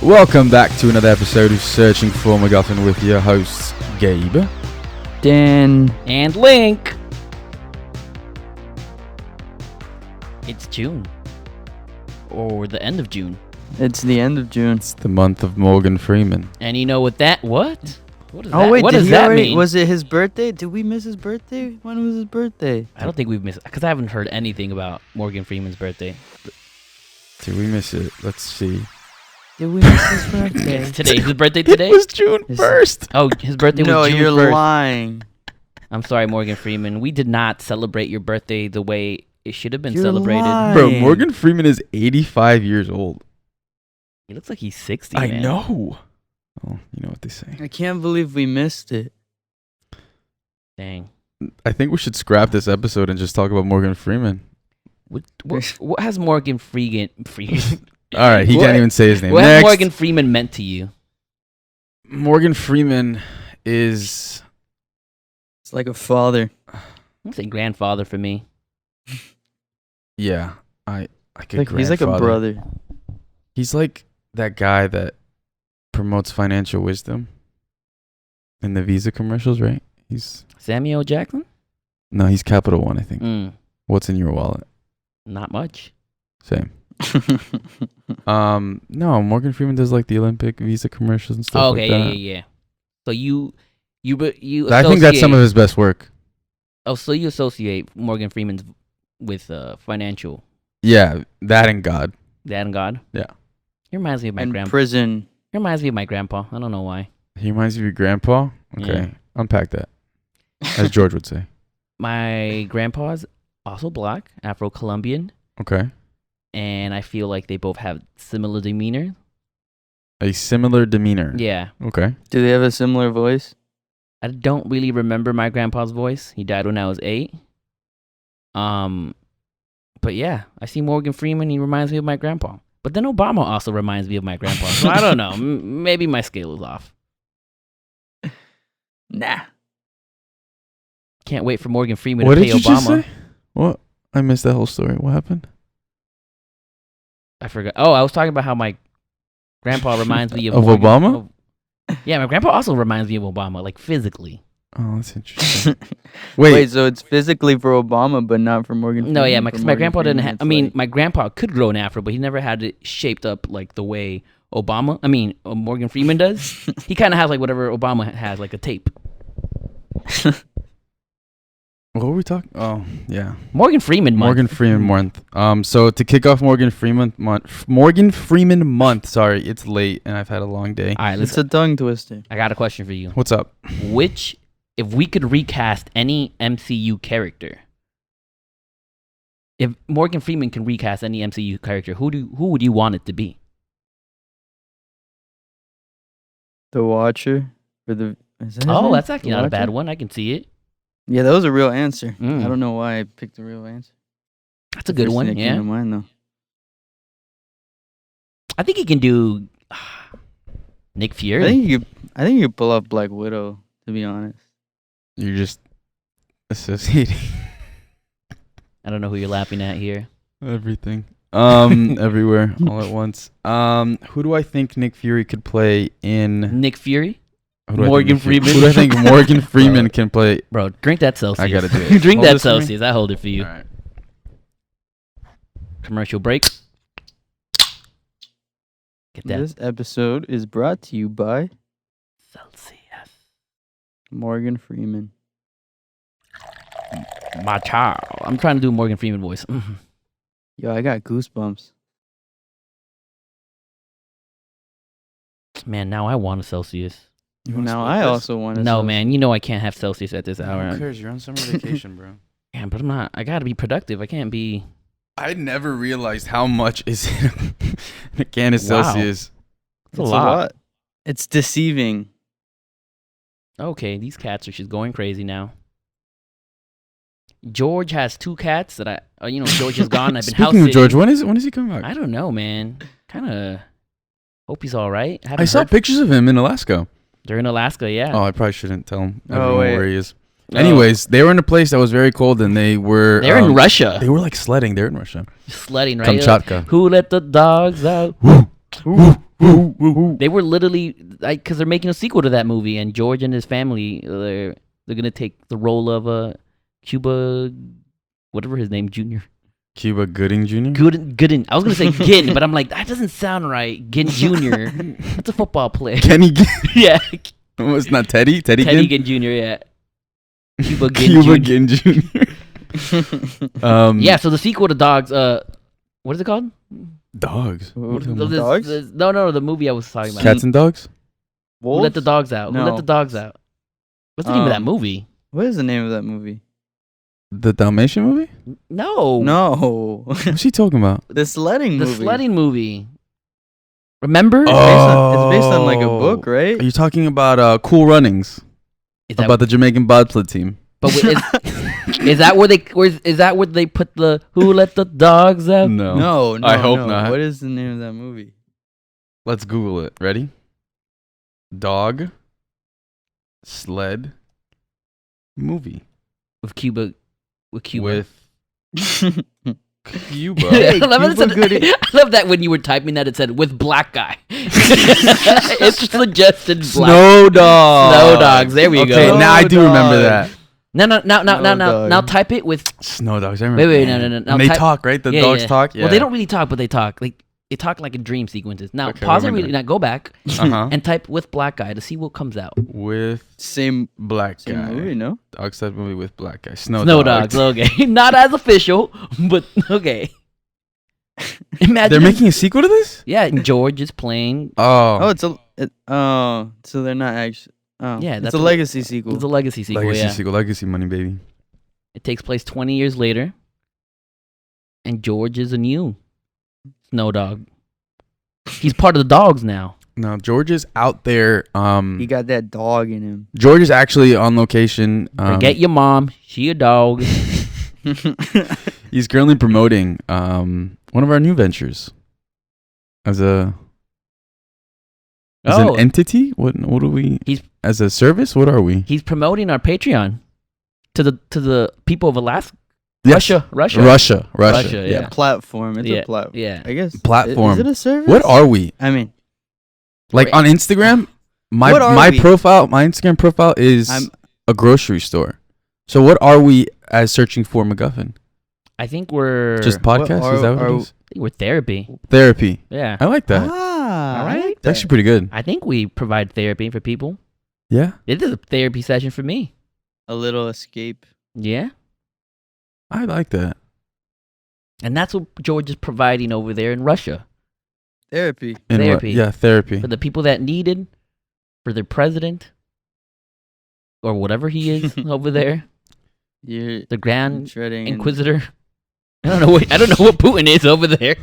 Welcome back to another episode of Searching for MacGuffin with your hosts, Gabe, Dan, and Link. It's June. Or the end of June. It's the end of June. It's the month of Morgan Freeman. And you know what that... What? What does Oh, that, wait, what did does he that already, mean? Was it his birthday? Did we miss his birthday? When was his birthday? I don't think we've missed... Because I haven't heard anything about Morgan Freeman's birthday. Did we miss it? Let's see. Did we miss his birthday? It's today. His birthday today? It was June 1st. Oh, his birthday No, was June you're 1st. lying. I'm sorry, Morgan Freeman. We did not celebrate your birthday the way it should have been You're celebrated. lying. Bro, Morgan Freeman is 85 years old. He looks like he's 60, I man. know. Oh, you know what they say. I can't believe we missed it. Dang. I think we should scrap this episode and just talk about Morgan Freeman. What has Morgan Freeman... All right, he can't even say his name. What Next, has Morgan Freeman meant to you? Morgan Freeman is... It's like a father. I'm saying grandfather for me. Yeah, I could Like, he's like a grandfather. brother. He's like that guy that promotes financial wisdom in the Visa commercials, right? Samuel Jackson? He's Capital One, I think. What's in your wallet? Not much. Same. No, Morgan Freeman does like the Olympic Visa commercials and stuff like that. Yeah. So you I think that's some of his best work. Oh, so you associate Morgan Freeman's with financial. Yeah, that and God. That and God? Yeah. He reminds me of my And grandpa. prison. He reminds me of my grandpa. I don't know why. He reminds you of your grandpa? Okay, Yeah. unpack that. As George would say. My grandpa's also black, Afro-Colombian, Okay. and I feel like they both have similar demeanor. A similar demeanor. Yeah. Okay. Do they have a similar voice? I don't really remember my grandpa's voice. He died when I was 8. But yeah, I see Morgan Freeman. He reminds me of my grandpa. But then Obama also reminds me of my grandpa. So I don't know. Maybe my scale is off. Nah. Can't wait for Morgan Freeman What to did pay you Obama. just say? What? I missed that whole story. What happened? I forgot. Oh, I was talking about how my grandpa reminds me of Of Obama? Yeah, my grandpa also reminds me of Obama, like physically. Oh, that's interesting. Wait, so it's physically for Obama, but not for Morgan Freeman? No, yeah, For because my Morgan grandpa didn't Freeman, have. it's I mean, like- my grandpa could grow an afro, but he never had it shaped up like the way Morgan Freeman does. He kind of has like whatever Obama has, like a tape. What were we talking? Oh, yeah. Morgan Freeman month. Morgan Freeman month. So to kick off Morgan Freeman month. Sorry, it's late and I've had a long day. All right, It's a tongue twister. I got a question for you. What's up? If we could recast any MCU character, if Morgan Freeman can recast any MCU character, who would you want it to be? The Watcher? Is that his Oh, name? that's actually The not a bad Watcher? one. I can see it. Yeah, that was a real answer. Mm. I don't know why I picked the real answer. That's a good First one. thing that came Yeah, to mind, though. I think he can do Nick Fury. I think you could pull off Black Widow, to be honest. You're just associating I don't know who you're laughing at here. everything. Everywhere, all at once. Who do I think Nick Fury could play in? Nick Fury? Who do I think Morgan Nick Fury- Freeman? Who do I think Morgan Freeman can play? Bro, drink that Celsius. I gotta do it. Drink Hold that this for me? Celsius. I hold it for you. All right. Commercial break. Get that This episode is brought to you by Celsius. Morgan Freeman. My child. I'm trying to do a Morgan Freeman voice. Yo, I got goosebumps. Man, now I want a Celsius. You wanna Now split I this? also want to. No, man, you know I can't have Celsius at this hour. Who cares? You're on summer vacation, bro. Yeah, but I'm not. I gotta be productive. I can't be. I never realized how much is in a can of Wow. Celsius. It's a lot. It's deceiving. Okay, these cats are just going crazy now. George has 2 cats that George is gone. I've been house Speaking of sitting. George, when is he coming back? I don't know, man. Kind of hope he's all right. I saw pictures of him in Alaska. They're in Alaska, yeah. Oh, I probably shouldn't tell him Oh, wait. where he is. Anyways, they were in a place that was very cold, and they were. They're in Russia. They were like sledding. They're in Russia. Sledding, right? Kamchatka. Who let the dogs out? Woo, woo, They were literally like, because they're making a sequel to that movie, and George and his family, they're gonna take the role of Cuba, whatever his name, Junior. Cuba Gooding Jr. Gooden. I was gonna say Ginn, but I'm like, that doesn't sound right. Ginn Jr. That's a football player. Kenny Ginn. Yeah. Oh, it's not Teddy. Teddy Teddy Ginn. Ginn Jr. Yeah. Cuba Ginn Cuba Jr. Ginn Jr. Yeah. So the sequel to Dogs. What is it called? Dogs. What are The they? dogs? No, the movie I was talking about. Cats and dogs. Who let the dogs out? Who let No. the dogs out? What's the name of that Um, movie? What is the name of that movie? The Dalmatian movie. No. No. What's he talking about? The sledding The movie. sledding movie. Remember? It's based on like a book, right? Are you talking about Cool Runnings? Is that, About the Jamaican bobsled team. but is that where they put the Who Let the Dogs Out? No, I hope no. not. What is the name of that movie? Let's Google it. Ready? Dog. Sled. Movie. With Cuba. With Cuba. Hey, I love it Cuba said- Gooding. I love that when you were typing that, it said with black guy. It's suggested black. Snow Dogs. Snow Dogs. There we Okay, go. now I do Snow remember Dogs. that. No. Snow Now Dog. type it with. Snow Dogs. I remember. Wait, no. Now And they type- talk, right? The Yeah, dogs yeah. talk. Yeah. Well, they don't really talk, but they talk. Like they talk like in dream sequences. Now Okay, pause what it am I really. doing? Now go back Uh-huh. and type with black guy to see what comes out. With Same black same guy. movie, no? Dog sled movie with black guy. Snow Dogs. Okay, not as official, but okay. Imagine They're making a sequel to this? Yeah, and George is playing. Oh, so they're not actually. Oh, Yeah, it's that's a a- legacy sequel. It's a legacy sequel. legacy Yeah, sequel. Legacy money, baby. it takes place 20 years later, and George is a new Snow Dog. He's part of the dogs now. No, George is out there. He got that dog in him. George is actually on location. Forget your mom. She a dog. He's currently promoting one of our new ventures as an entity. What are we? He's- as a service. What are we? He's promoting our Patreon to the people of Alaska. Yes. Russia. Russia. Yeah. Platform. It's Yeah, a platform. yeah. I guess. Platform. Is it a service? What are we? I mean, Like on Instagram? My What are my we? profile, my Instagram profile is I'm- a grocery store. So what are we as searching for MacGuffin? I think we're Just podcast? are- Is that what are- it is? I think we're therapy. Therapy. Yeah. I like that. all right. right. It's actually pretty good. I think we provide therapy for people. Yeah. It is a therapy session for me. A little escape. Yeah. I like that. And that's what George is providing over there in Russia Therapy. And what- Therapy. yeah, therapy. for the people that need it, for their president or whatever he is over there, You're the Grand shredding. Inquisitor. I don't know what Putin is over there.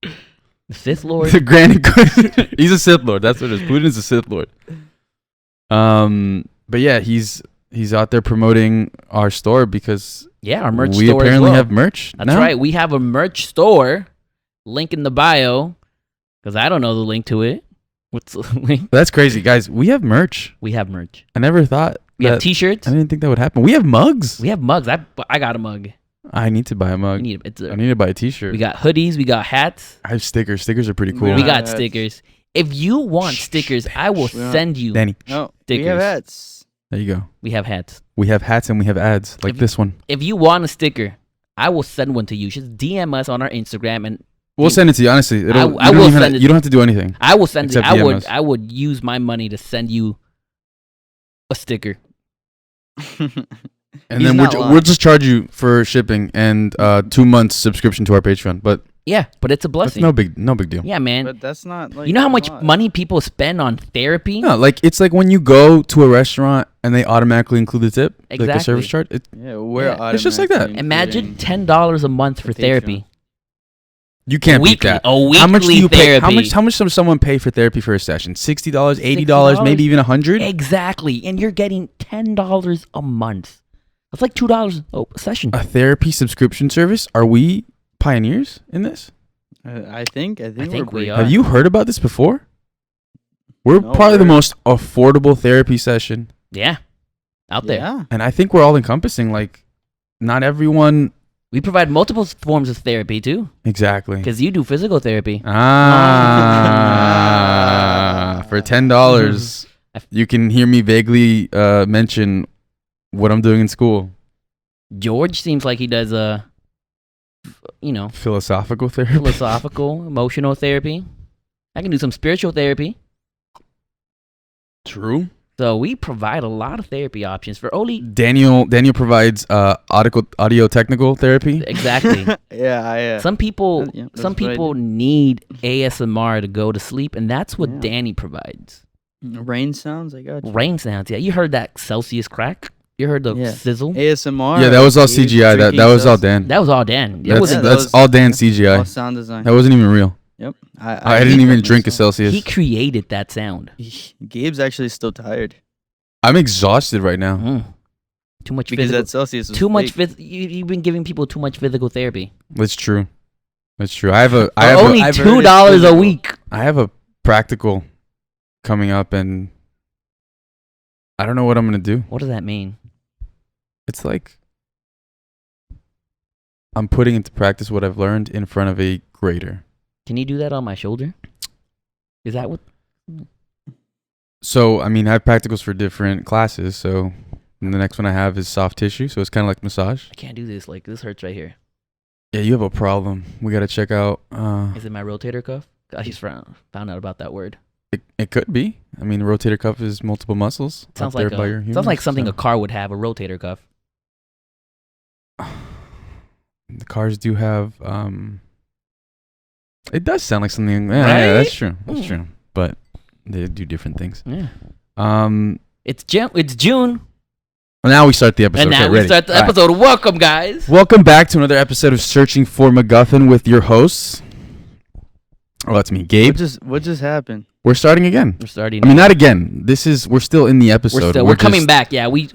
The Sith Lord. The Grand Inquisitor. He's a Sith Lord. That's what it is. Putin's a Sith Lord. But yeah, he's out there promoting our store because Yeah, our merch we store apparently as well. have merch. That's now. right. We have a merch store. Link in the bio. Because I don't know the link to it. What's the link? That's crazy, guys. We have merch. We have merch. I never thought. We have that- t-shirts. I didn't think that would happen. We have mugs. We have mugs. I got a mug. I need to buy a mug. We need it's I need to buy a T-shirt. we got hoodies. We got hats. I have stickers. Stickers are pretty cool. We Yeah. got Hats. stickers. If you want stickers, I will We don't- send you. Danny, No, we Stickers. have hats. there you go. We have hats. We have hats and we have ads like If- this one. If you want a sticker, I will send one to you. Just DM us on our Instagram, and We'll send it to you. Honestly, I you will don't even send it. You don't have to do anything. I will send it. Except DM us. I would use my money to send you a sticker. And He's then not we'll lying. just charge you for shipping and 2 months subscription to our Patreon. But Yeah, but it's a that's blessing. no big deal. Yeah, man. But that's not like. You know how a much lot. money people spend on therapy? No, like it's like when you go to a restaurant and they automatically include the tip, like the Exactly. service charge. Yeah, we're Yeah. It's just like that. automatically Imagine including- $10 a month for Patreon. therapy. You can't beat Weekly, that. a weekly How much do you pay? therapy. How much does someone pay for therapy for a session? $60, $80, maybe even $100. Exactly, and you're getting $10 a month. That's like $2 a session. A therapy subscription service? Are we pioneers in this? I think think we're we big. are. Have you heard about this before? We're No, probably the we're- most affordable therapy session, Yeah, out there. Yeah. and I think we're all encompassing. Like, not everyone We provide multiple forms of therapy too, Exactly. because you do physical therapy. For $10, you can hear me vaguely mention what I'm doing in school. George seems like he does Philosophical therapy. philosophical, emotional therapy. I can do some spiritual therapy. True. So we provide a lot of therapy options for only Daniel provides audio technical therapy. exactly. Yeah. Some people Yeah, that's some what I people do. need ASMR to go to sleep, and that's what Yeah. Danny provides. Rain sounds. I got you. Rain sounds. Yeah, you heard that Celsius crack? You heard the Yeah. sizzle? ASMR. Yeah, that was all Gabe CGI. That drinking was all Celsius. Dan. That was all Dan. That's Yeah, that that's was- all Dan All CGI. sound design. That wasn't even real. Yep. I didn't did even that drink a myself. Celsius. He created that sound. Gabe's actually still tired I'm exhausted right now. Too much because physical. that Celsius was Too much. fake. You've been giving people too much physical therapy. That's true. That's true. I have a Only I've heard it's $2 a physical. week. I have a practical coming up, and I don't know what I'm gonna do. What does that mean? It's like I'm putting into practice what I've learned in front of a grader. Can you do that on my shoulder? Is that what? So I mean, I have practicals for different classes. So the next one I have is soft tissue. So it's kind of like massage. I can't do this. Like this hurts right here. Yeah, you have a problem. We gotta check out. Is it my rotator cuff? I just found out about that word. It could be. I mean, rotator cuff is multiple muscles. Sounds up there like by your sounds humerus, like something so. a car would have. A rotator cuff. The cars do have. It does sound like something. Yeah, Right? yeah, that's true. That's Mm. true. But they do different things. Yeah. Well, It's June, now we start the episode. and now Okay, we ready. start the All right. episode. Welcome, guys. Welcome back to another episode of Searching for MacGuffin with your hosts. Oh, that's me, Gabe. What just happened? We're starting again. We're starting. I mean, not again. We're still in the episode. we're coming just- back. Yeah, it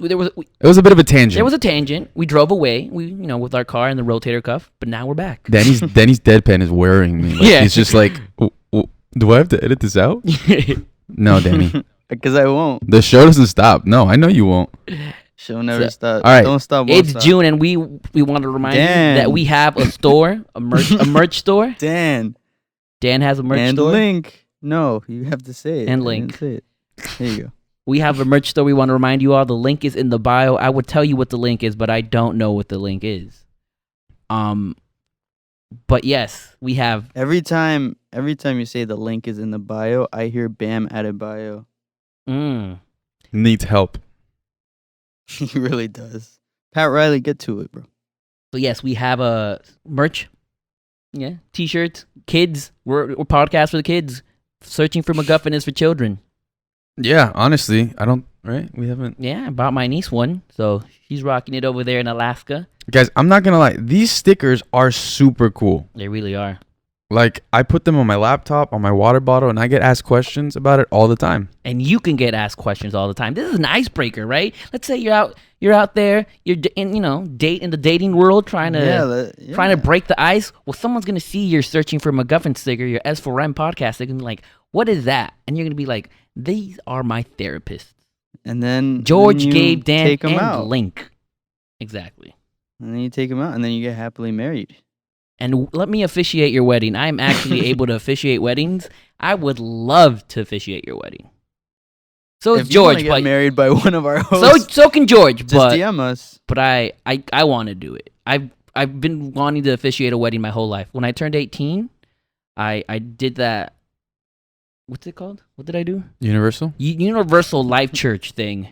was a bit of a tangent. there was a tangent. We drove away. With our car and the rotator cuff, but now we're back. Danny's deadpan is worrying me. Like, Yeah. He's just like, do I have to edit this out? No, Danny. Because I won't. The show doesn't stop. No, I know you won't. Show never So- stops. all right. Don't stop. Won't It's stop. June, and we want to remind you Dan. that we have a store, a merch store. Dan. Dan has a merch and store. Link. No, you have to say it. And I Link. didn't say it. There you go. We have a merch store. We want to remind you all. The link is in the bio. I would tell you what the link is, but I don't know what the link is. But yes, we have. Every time you say the link is in the bio, I hear Bam added bio. Needs help. He really does. Pat Riley, get to it, bro. So yes, we have a merch. Yeah, t-shirts. Kids. We're podcast for the kids. Searching for MacGuffin is for children. Yeah, honestly, I don't. Right? We haven't. Yeah, I bought my niece one, so she's rocking it over there in Alaska. Guys, I'm not gonna lie. These stickers are super cool. They really are. Like, I put them on my laptop, on my water bottle, and I get asked questions about it all the time. And you can get asked questions all the time. This is an icebreaker, right? Let's say you're out there, you're in the dating world, trying to break the ice. Well, someone's gonna see you're searching for MacGuffin sticker, your S4M podcast. They're gonna be like, "What is that?" And you're gonna be like, "These are my therapists." And then George, you Gabe, Dan, take 'em and out. Link. Exactly. And then you take them out, and then you get happily married. And let me officiate your wedding. I'm actually able to officiate weddings. I would love to officiate your wedding. So if is you wanna George, get but married by one of our hosts, so can George. just But DM us. But I want to do it. I've been wanting to officiate a wedding my whole life. When I turned 18, I did that. What's it called? What did I do? Universal? Universal Life Church thing.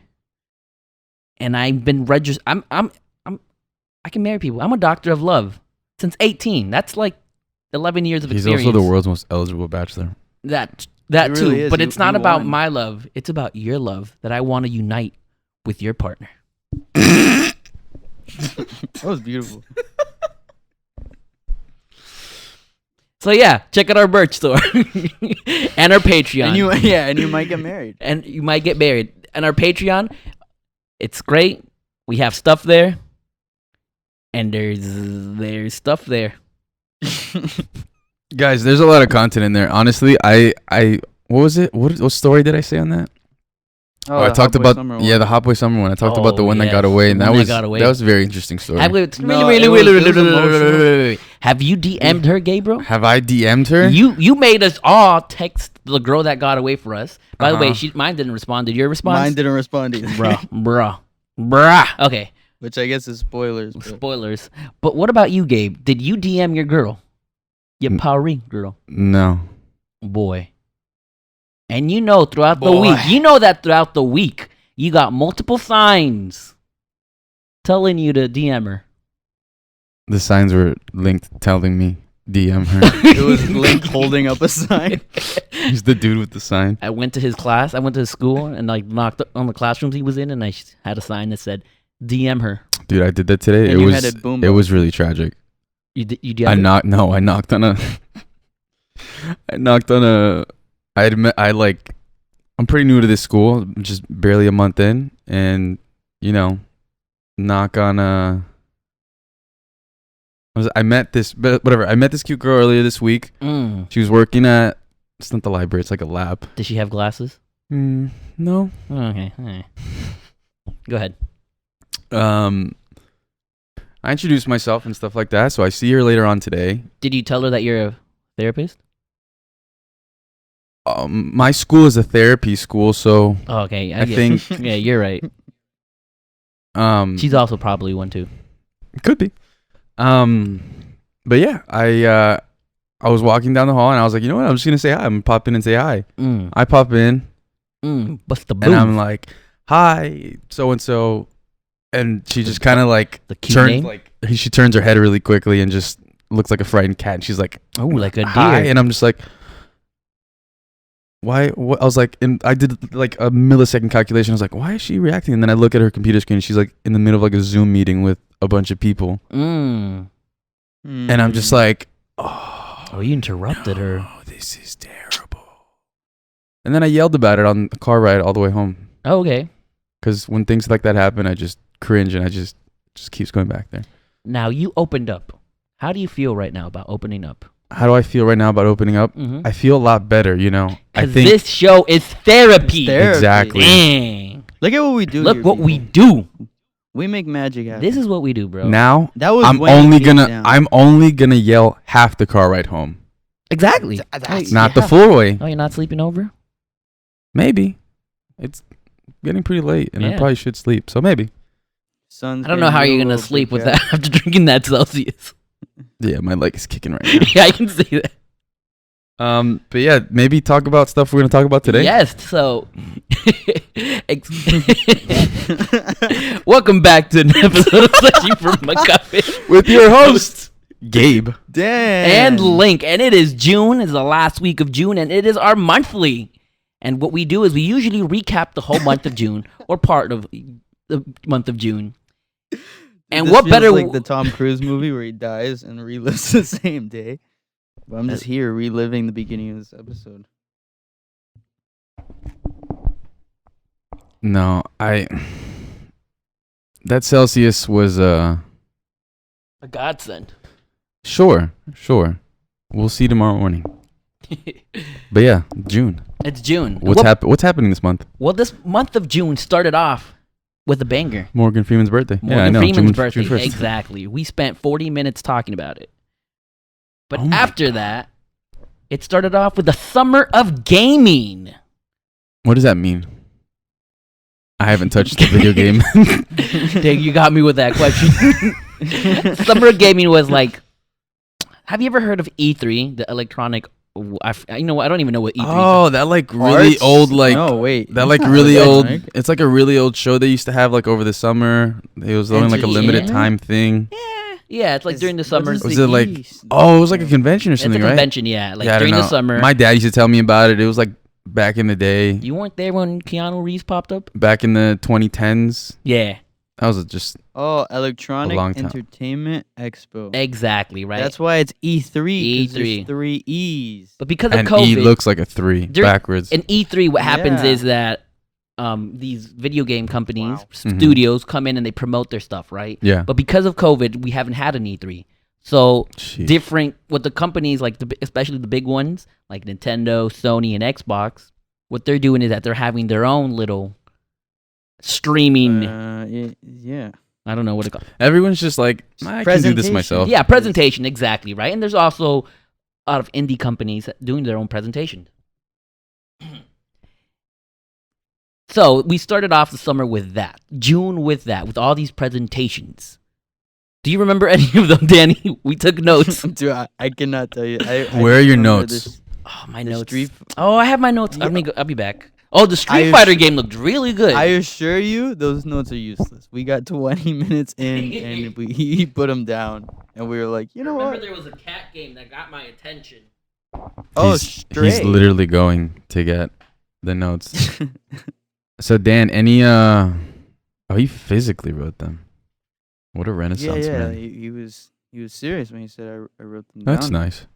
And I've been registered. I can marry people. I'm a doctor of love since 18. That's like 11 years of He's experience. also the world's most eligible bachelor. That He really too. is. But You- it's not you about won. my love. It's about your love that I want to unite with your partner. That was beautiful. So yeah, check out our merch store and our Patreon. And you might get married. And you might get married. And our Patreon, it's great. We have stuff there, and there's stuff there. Guys, there's a lot of content in there. Honestly, I what was it? What story did I say on that? Oh, I talked about the Hot Boy Summer one. I talked about the one that got away, and that was a very interesting story. Have you DM'd her, Gabriel? Have I DM'd her? You made us all text the girl that got away for us. By the way, mine didn't respond. Did your response? Mine didn't respond either. Bruh. Okay. Which I guess is spoilers. Spoilers. But what about you, Gabe? Did you DM your girl? Your Paris girl? No. Boy. And throughout the week, you got multiple signs telling you to DM her. The signs were linked telling me DM her. It was Link holding up a sign. He's the dude with the sign. I went to his class. I went to his school and knocked on the classrooms he was in, and I had a sign that said DM her. Dude, I did that today. And it was really tragic. You did? I knocked on a I'm pretty new to this school, just barely a month in, and knock on I met this cute girl earlier this week. She was working at, it's not the library, it's like a lab. Did she have glasses? No. Okay. All right. Go ahead. I introduced myself and stuff like that, so I see her later on today. Did you tell her that you're a therapist? My school is a therapy school, so okay. I think yeah, you're right. She's also probably one too. Could be. But yeah, I was walking down the hall and I was like, you know what? I'm just gonna say hi. I'm gonna pop in and say hi. I pop in. Bust the boom. And I'm like, hi, so and so, and she just kind of she turns her head really quickly and just looks like a frightened cat. And she's like, oh, like a deer. Hi. And I'm just like, why? What? I was like, and I did like a millisecond calculation. I was like, why is she reacting? And then I look at her computer screen. And she's like in the middle of like a Zoom meeting with a bunch of people. And I'm just like, oh, you interrupted her. This is terrible. And then I yelled about it on the car ride all the way home. Oh, okay. Because when things like that happen, I just cringe and I just keeps going back there. Now you opened up. How do you feel right now about opening up? How do I feel right now about opening up? I feel a lot better, I think this show is therapy. Exactly. Dang. Look at what we do. Look what we do. We make magic happen. This is what we do, bro. Now I'm only gonna yell half the car ride home. Exactly. Not the full way. Oh, you're not sleeping over? Maybe. It's getting pretty late, and I probably should sleep. So maybe. I don't know how you're gonna sleep with that after drinking that Celsius. Yeah, my leg is kicking right now. Yeah, I can see that. But yeah, maybe talk about stuff we're gonna talk about today. Yes. So, welcome back to an episode of Searching for MacGuffin with your host Gabe, and Link. And it is June. It's the last week of June, and it is our monthly. And what we do is we usually recap the whole month of June or part of the month of June. And this what feels better like the Tom Cruise movie where he dies and relives the same day. But I'm just here reliving the beginning of this episode. No, that Celsius was a godsend. Sure. We'll see tomorrow morning. But yeah, June. It's June. What's happening this month? Well, this month of June started off with a banger. Morgan Freeman's birthday. Freeman's birthday. June 1st. Exactly. We spent 40 minutes talking about it. But after that, it started off with the summer of gaming. What does that mean? I haven't touched the video game. Dang, you got me with that question. Summer of gaming was like, have you ever heard of E3, the electronic? I don't even know what E3 is. Oh, that like really old, like no, wait. That like really old. It's like a really old show they used to have like over the summer. It was only like a limited time thing. Yeah, it's like during the summer. Was it like? Oh, it was like a convention or something, it's a right? Convention, yeah. Like during the summer. My dad used to tell me about it. It was like back in the day. You weren't there when Keanu Reeves popped up? Back in the 2010s. Yeah. That was just Electronic Entertainment Expo. Exactly, right. That's why it's E3. There's 3 E's. But because of COVID, E looks like a 3 backwards. In E3, what happens is that these video game companies, studios come in and they promote their stuff, right? Yeah. But because of COVID, we haven't had an E3. So different with the companies, like especially the big ones like Nintendo, Sony, and Xbox. What they're doing is that they're having their own little streaming. Yeah. I don't know what it called. Everyone's just like, I can do this myself. Yeah, presentation, exactly, right? And there's also a lot of indie companies doing their own presentation. So we started off the summer with that. June with all these presentations. Do you remember any of them, Danny? We took notes. Dude, I cannot tell you. Where are your notes? My notes. I have my notes. Yeah. I'll be back. Oh, the Street Fighter game looked really good. I assure you, those notes are useless. We got 20 minutes in, and he put them down. And we were like, you know what? I remember there was a cat game that got my attention. He's literally going to get the notes. So, Dan, any... he physically wrote them. What a renaissance man. Yeah, he was serious when he said I wrote them down. That's nice.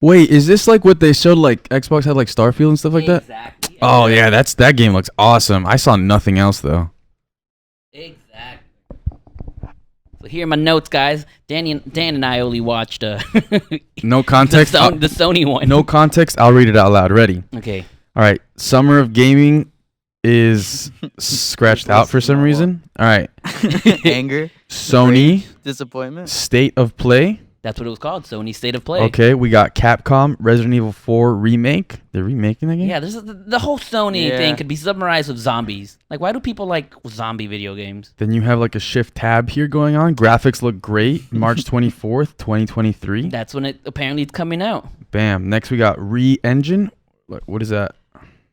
Wait, is this like what they showed, like Xbox had like Starfield and stuff like that? Exactly. Oh yeah, that game looks awesome. I saw nothing else though. Exactly. So here are my notes, guys. Dan and I only watched no context. the Sony one. No context. I'll read it out loud. Ready? Okay. All right. Summer of Gaming is scratched out for some reason. All right. Anger. Sony. Rage, disappointment. State of Play. That's what it was called, Sony State of Play. Okay, we got Capcom Resident Evil 4 remake. They're remaking the game? Yeah, the whole Sony thing could be summarized with zombies. Like, why do people like zombie video games? Then you have like a shift tab here going on. Graphics look great. March 24th, 2023. That's when apparently it's coming out. Bam. Next we got Re-Engine. What is that?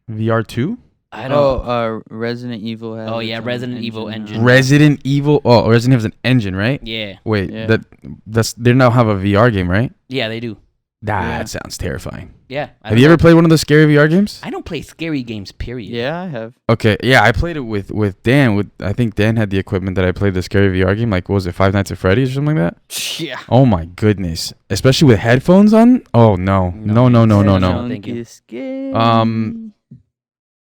VR2? I don't know. Resident Evil has Resident Evil engine. Resident Evil. Oh, Resident Evil's an engine, right? Yeah. Wait, they now have a VR game, right? Yeah, they do. That sounds terrifying. Yeah. Have you ever played one of those scary VR games? I don't play scary games, period. Yeah, I have. Okay, yeah, I played it with Dan. I think Dan had the equipment that I played the scary VR game. Like, what was it, Five Nights at Freddy's or something like that? Yeah. Oh my goodness. Especially with headphones on? Oh no. No. Thank you.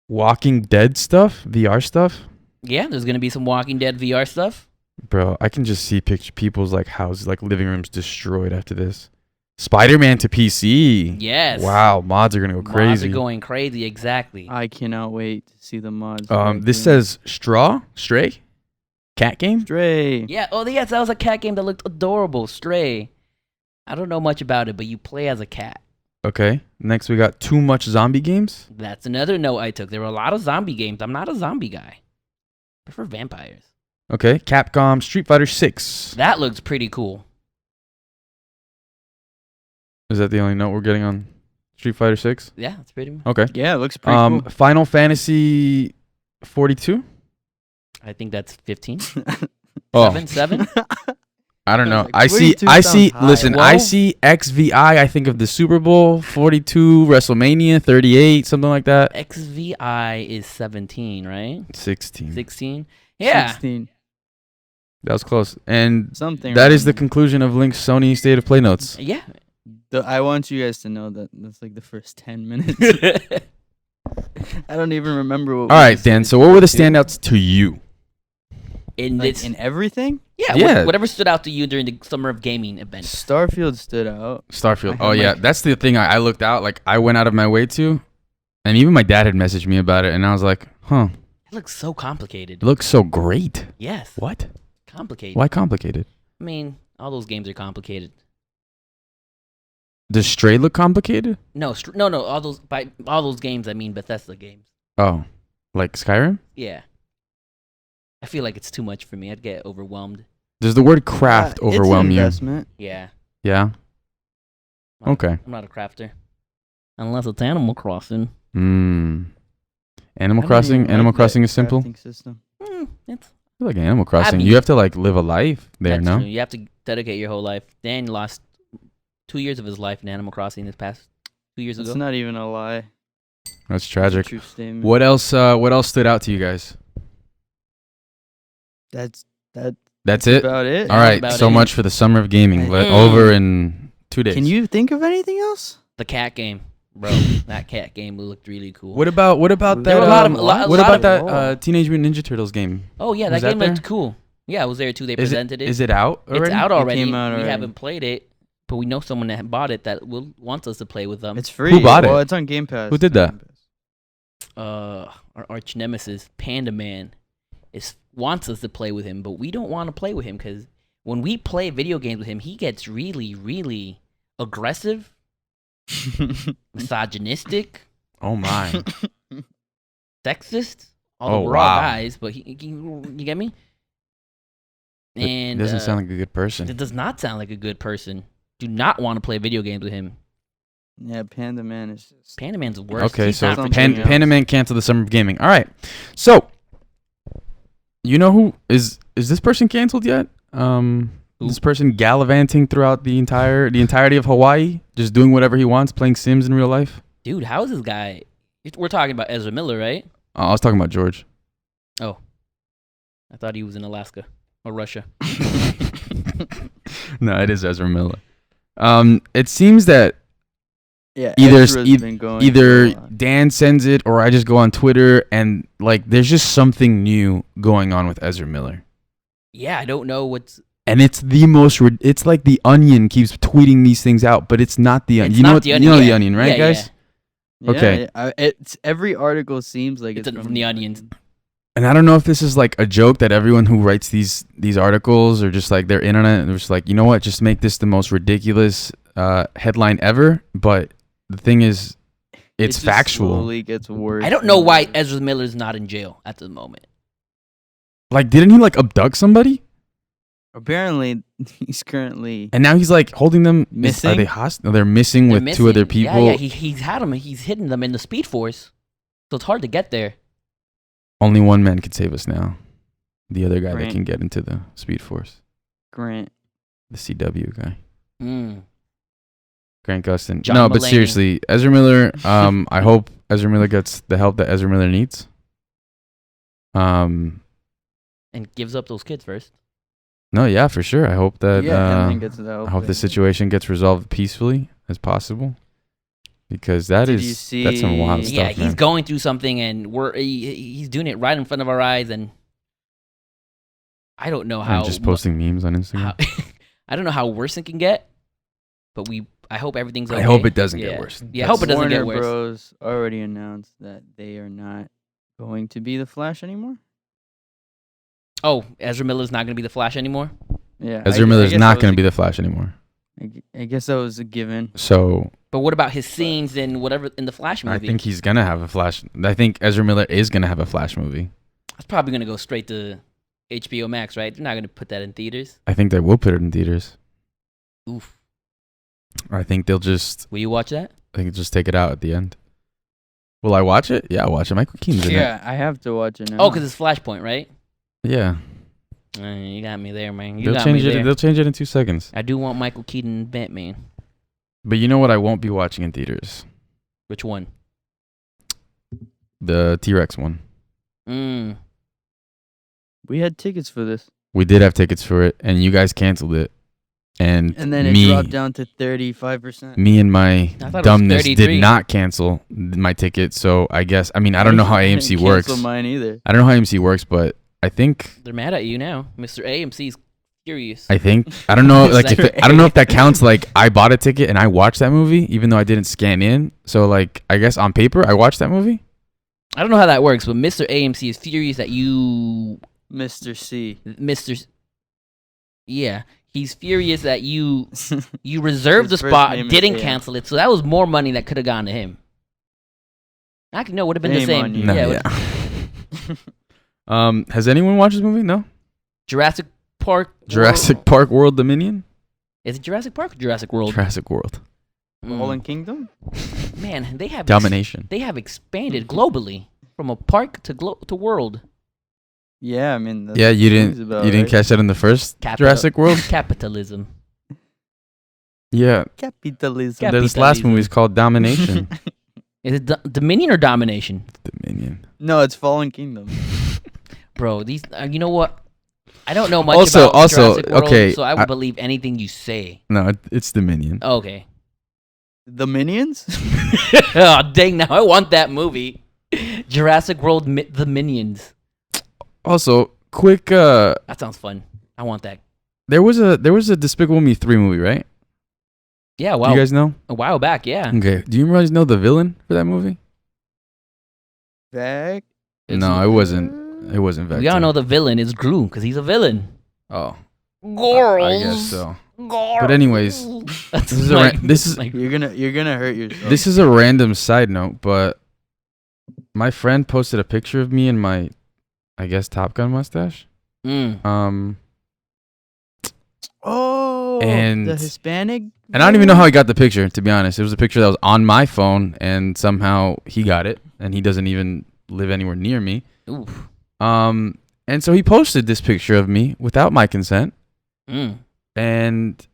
Walking Dead stuff? VR stuff? Yeah, there's going to be some Walking Dead VR stuff. Bro, I can just see people's like houses, like living rooms destroyed after this. Spider-Man to PC. Yes. Wow, mods are going to go crazy. Mods are going crazy, exactly. I cannot wait to see the mods. This says Stray? Cat game? Stray. Yeah, that was a cat game that looked adorable, Stray. I don't know much about it, but you play as a cat. Okay. Next, we got Too Much Zombie Games. That's another note I took. There were a lot of zombie games. I'm not a zombie guy. I prefer vampires. Okay. Capcom Street Fighter 6. That looks pretty cool. Is that the only note we're getting on Street Fighter 6? Yeah, that's pretty much. Okay. Yeah, it looks pretty cool. Final Fantasy 42? I think that's 15. Oh. 7? I don't know. Like, I see XVI. I think of the Super Bowl, 42, WrestleMania, 38, something like that. XVI is 17, right? 16. 16? Yeah. 16. That was close. And something. That is the conclusion of Link's Sony State of Play notes. Yeah. I want you guys to know that that's like the first 10 minutes. I don't even remember what. All right, Dan. So what were the standouts to you? In everything? Yeah. Whatever stood out to you during the Summer of Gaming event. Starfield stood out. Starfield. Oh, yeah. That's the thing I looked out. Like, I went out of my way to. And even my dad had messaged me about it. And I was like, huh. It looks so complicated. It looks so great. Yes. What? Complicated. Why complicated? I mean, all those games are complicated. Does Stray look complicated? No. All those games, I mean Bethesda games. Oh. Like Skyrim? Yeah. I feel like it's too much for me. I'd get overwhelmed. Does the word craft overwhelm you? Yeah. Yeah? Okay. I'm not a crafter. Unless it's Animal Crossing. Animal Crossing is simple? System. It's I feel like Animal Crossing. You have to like live a life there, no? True. You have to dedicate your whole life. Dan lost 2 years of his life in Animal Crossing this past 2 years ago. It's not even a lie. That's tragic. It's a true statement. What else stood out to you guys? That's it? about it. All right, so much for the Summer of Gaming. Over in 2 days. Can you think of anything else? The cat game. Bro, that cat game looked really cool. What about that? There were that Teenage Mutant Ninja Turtles game? Oh yeah, that game looked cool. Yeah, I was there too. They presented it. Is it out already? It's out already. It came out already. We haven't played it, but we know someone that bought it that wants us to play with them. It's free. Who bought it? Well, it's on Game Pass. Who did that? our arch nemesis, Panda Man, wants us to play with him, but we don't want to play with him because when we play video games with him, he gets really, really aggressive, misogynistic. Oh my. Sexist. Although we're all guys, but you get me? And it doesn't sound like a good person. It does not sound like a good person. Do not want to play video games with him. Yeah, Panda Man is just... Panda Man's worse. Okay, so Panda Man canceled the Summer of Gaming. All right. So, you know who is this person canceled yet? This person gallivanting throughout the entirety of Hawaii, just doing whatever he wants, playing Sims in real life. Dude, how is this guy? We're talking about Ezra Miller, right? I was talking about George. Oh, I thought he was in Alaska or Russia. No, it is Ezra Miller. It seems that either Dan sends it or I just go on Twitter and like there's just something new going on with Ezra Miller. Yeah, I don't know what's. And it's the most. It's like the Onion keeps tweeting these things out, but it's not the Onion. You know the Onion, right, guys? Yeah. Okay. Yeah, it's every article seems like it's from the Onion. And I don't know if this is like a joke that everyone who writes these articles or just like they're in on it and they're just like, you know what, just make this the most ridiculous headline ever. But the thing is, it's factual. Slowly gets worse. I don't know why Ezra Miller's not in jail at the moment. Like, didn't he like abduct somebody? Apparently, he's currently... And now he's like holding them... Missing? Are they hostile? They're missing with two other people. Yeah, he's had them. He's hidden them in the Speed Force. So it's hard to get there. Only one man could save us now. The other guy that can get into the Speed Force. Grant. The CW guy. Mm. Grant Gustin. John No, but Mulaney. seriously, Ezra Miller, I hope Ezra Miller gets the help that Ezra Miller needs. And gives up those kids first. No, yeah, for sure. I hope that and then gets the help. I hope the situation gets resolved peacefully as possible. Because that's some wild stuff. Yeah, he's going through something and he's doing it right in front of our eyes, and I don't know how. And just posting memes on Instagram. I don't know how worse it can get, but I hope everything's okay. I hope it doesn't get worse. Yeah, I hope it doesn't get worse. Warner Bros. Already announced that they are not going to be the Flash anymore. Oh, Ezra Miller's not going to be the Flash anymore? Yeah. Ezra Miller's not going to be the Flash anymore. I guess that was a given. So. But what about his scenes in the Flash movie? I think he's going to have a Flash. I think Ezra Miller is going to have a Flash movie. It's probably going to go straight to HBO Max, right? They're not going to put that in theaters. I think they will put it in theaters. Oof. I think they'll just. Will you watch that? I think just take it out at the end. Will I watch it? Yeah, I'll watch it. Michael Keaton's in it. Yeah, I have to watch it now. Oh, because it's Flashpoint, right? Yeah. You got me there, man. They'll change it in 2 seconds. I do want Michael Keaton Batman. But you know what I won't be watching in theaters? Which one? The T-Rex one. We had tickets for this. We did have tickets for it, and you guys canceled it. And then it dropped down to 35%. Me and my dumbness did not cancel my ticket, so I guess... I mean, I don't know how AMC works. Cancel mine either. I don't know how AMC works, but I think... They're mad at you now. Mr. AMC's furious. I think. I don't know like I don't know if that counts like I bought a ticket and I watched that movie, even though I didn't scan in. So like I guess on paper I watched that movie. I don't know how that works, but Mr. AMC is furious that you... Mr. C. Yeah. He's furious that you reserved the spot, didn't cancel it, so that was more money that could have gone to him. Actually, no, would have been the same. Has anyone watched this movie? No. Jurassic Park World Dominion? Is it Jurassic Park or Jurassic World? Jurassic World. Fallen Kingdom? Man, they have Domination. They have expanded globally from a park to world. Yeah, I mean. Yeah, you didn't catch that in the first Jurassic World. Capitalism. Yeah. Capitalism. This last movie is called Domination. Is it Dominion or Domination? Dominion. No, it's Fallen Kingdom. Bro, these. You know what? I don't know much about Jurassic World, okay, so I would believe anything you say. No, it's Dominion. Okay. The Minions? Oh, dang, now I want that movie. Jurassic World, The Minions. Also, quick... that sounds fun. I want that. There was a Despicable Me 3 movie, right? Yeah, wow. Do you guys know? A while back, yeah. Okay. Do you guys know the villain for that movie? Vec? No, it wasn't. It wasn't Vector. We all know the villain is Gru because he's a villain. Oh, Girls. I guess so. But anyways, That's this is like, You're gonna hurt yourself. this is a random side note, but my friend posted a picture of me in my, I guess, Top Gun mustache. Oh, and the Hispanic. And I don't even know how he got the picture, to be honest. It was a picture that was on my phone, and somehow he got it, and he doesn't even live anywhere near me. oof. And so he posted this picture of me without my consent, and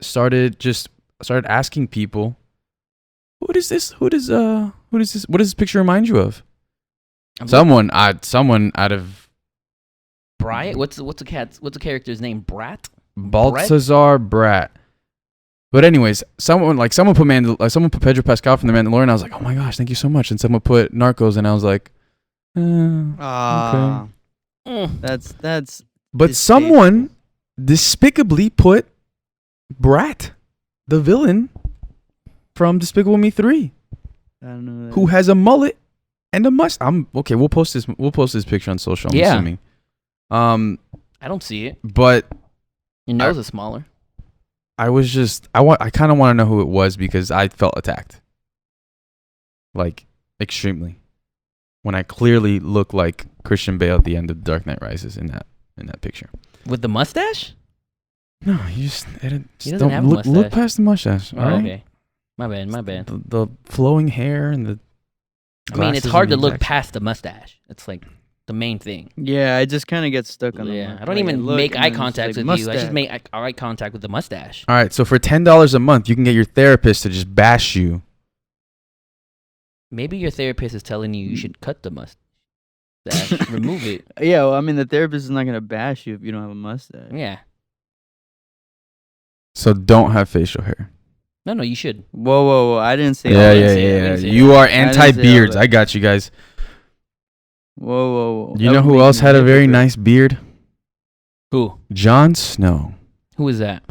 started asking people, "What is this? What is this? What does this picture remind you of?" Someone out of Bryant. What's the character's name? Brat. Balthazar Brat. But anyways, someone put Pedro Pascal from The Mandalorian. I was like, oh my gosh, thank you so much. And someone put Narcos, and I was like, okay. That's. But someone despicably put Brat, the villain from Despicable Me 3, I don't know that. who has a mullet and a mustache. Okay. We'll post this picture on social. I'm assuming. I don't see it. But Your nose is smaller. I kind of want to know who it was because I felt attacked. Like, extremely. When I clearly look like Christian Bale at the end of Dark Knight Rises in that picture. With the mustache? No, you just doesn't have a look mustache. past the mustache. Oh, all right? okay. My bad. The flowing hair and the I mean, it's hard to look past the mustache. It's like the main thing. Yeah, I just kind of get stuck on. Yeah, I don't even make eye contact with you. I just make eye contact with the mustache. All right, so for $10 a month, you can get your therapist to just bash you. Maybe your therapist is telling you should cut the mustache, remove it. Yeah, well, I mean, the therapist is not gonna bash you if you don't have a mustache. Yeah. So don't have facial hair. No, you should. Whoa! I didn't say. Yeah. You are anti-beards. I got you guys. Whoa! You know who else had a very nice beard? Who? Jon Snow. Who is that?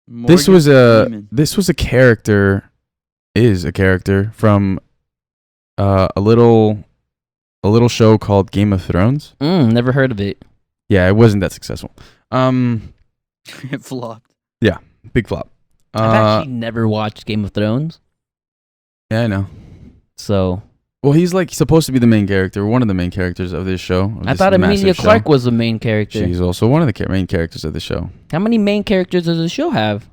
This was a character. Is a character from a little show called Game of Thrones. Never heard of it. Yeah, it wasn't that successful. It flopped. Yeah, big flop. I've actually never watched Game of Thrones. Yeah, I know. So. Well, he's like supposed to be the main character, one of the main characters of this show. I thought Emilia Clarke was the main character. She's also one of the main characters of the show. How many main characters does the show have?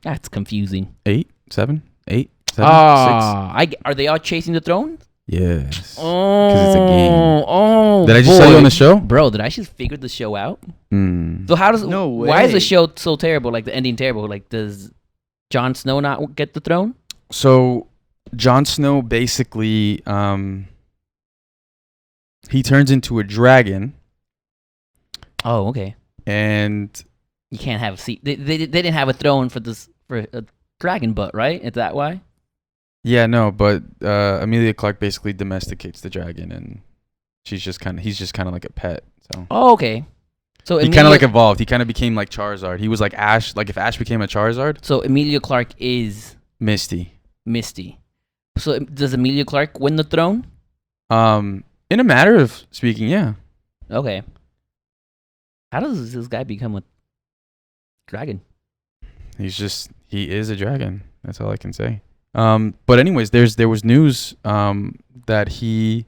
That's confusing. 8, 7, 8, 7, 6. Are they all chasing the throne? Yes. Oh, because it's a game. Oh, did I just tell you on the show? Bro, did I just figure the show out? So how does why is the show so terrible? Like the ending terrible? Like does Jon Snow not get the throne? So Jon Snow basically he turns into a dragon. Oh, okay. And you can't have a seat. They didn't have a throne for a dragon butt, right? Is that why? Yeah, no, but Emilia Clarke basically domesticates the dragon, and he's just kind of like a pet. So. Oh, okay. So he kind of like evolved. He kind of became like Charizard. He was like Ash. Like if Ash became a Charizard. So Emilia Clarke is Misty. So does Emilia Clarke win the throne? In a matter of speaking, yeah. Okay. How does this guy become a dragon? He is a dragon. That's all I can say. But anyways, there was news that he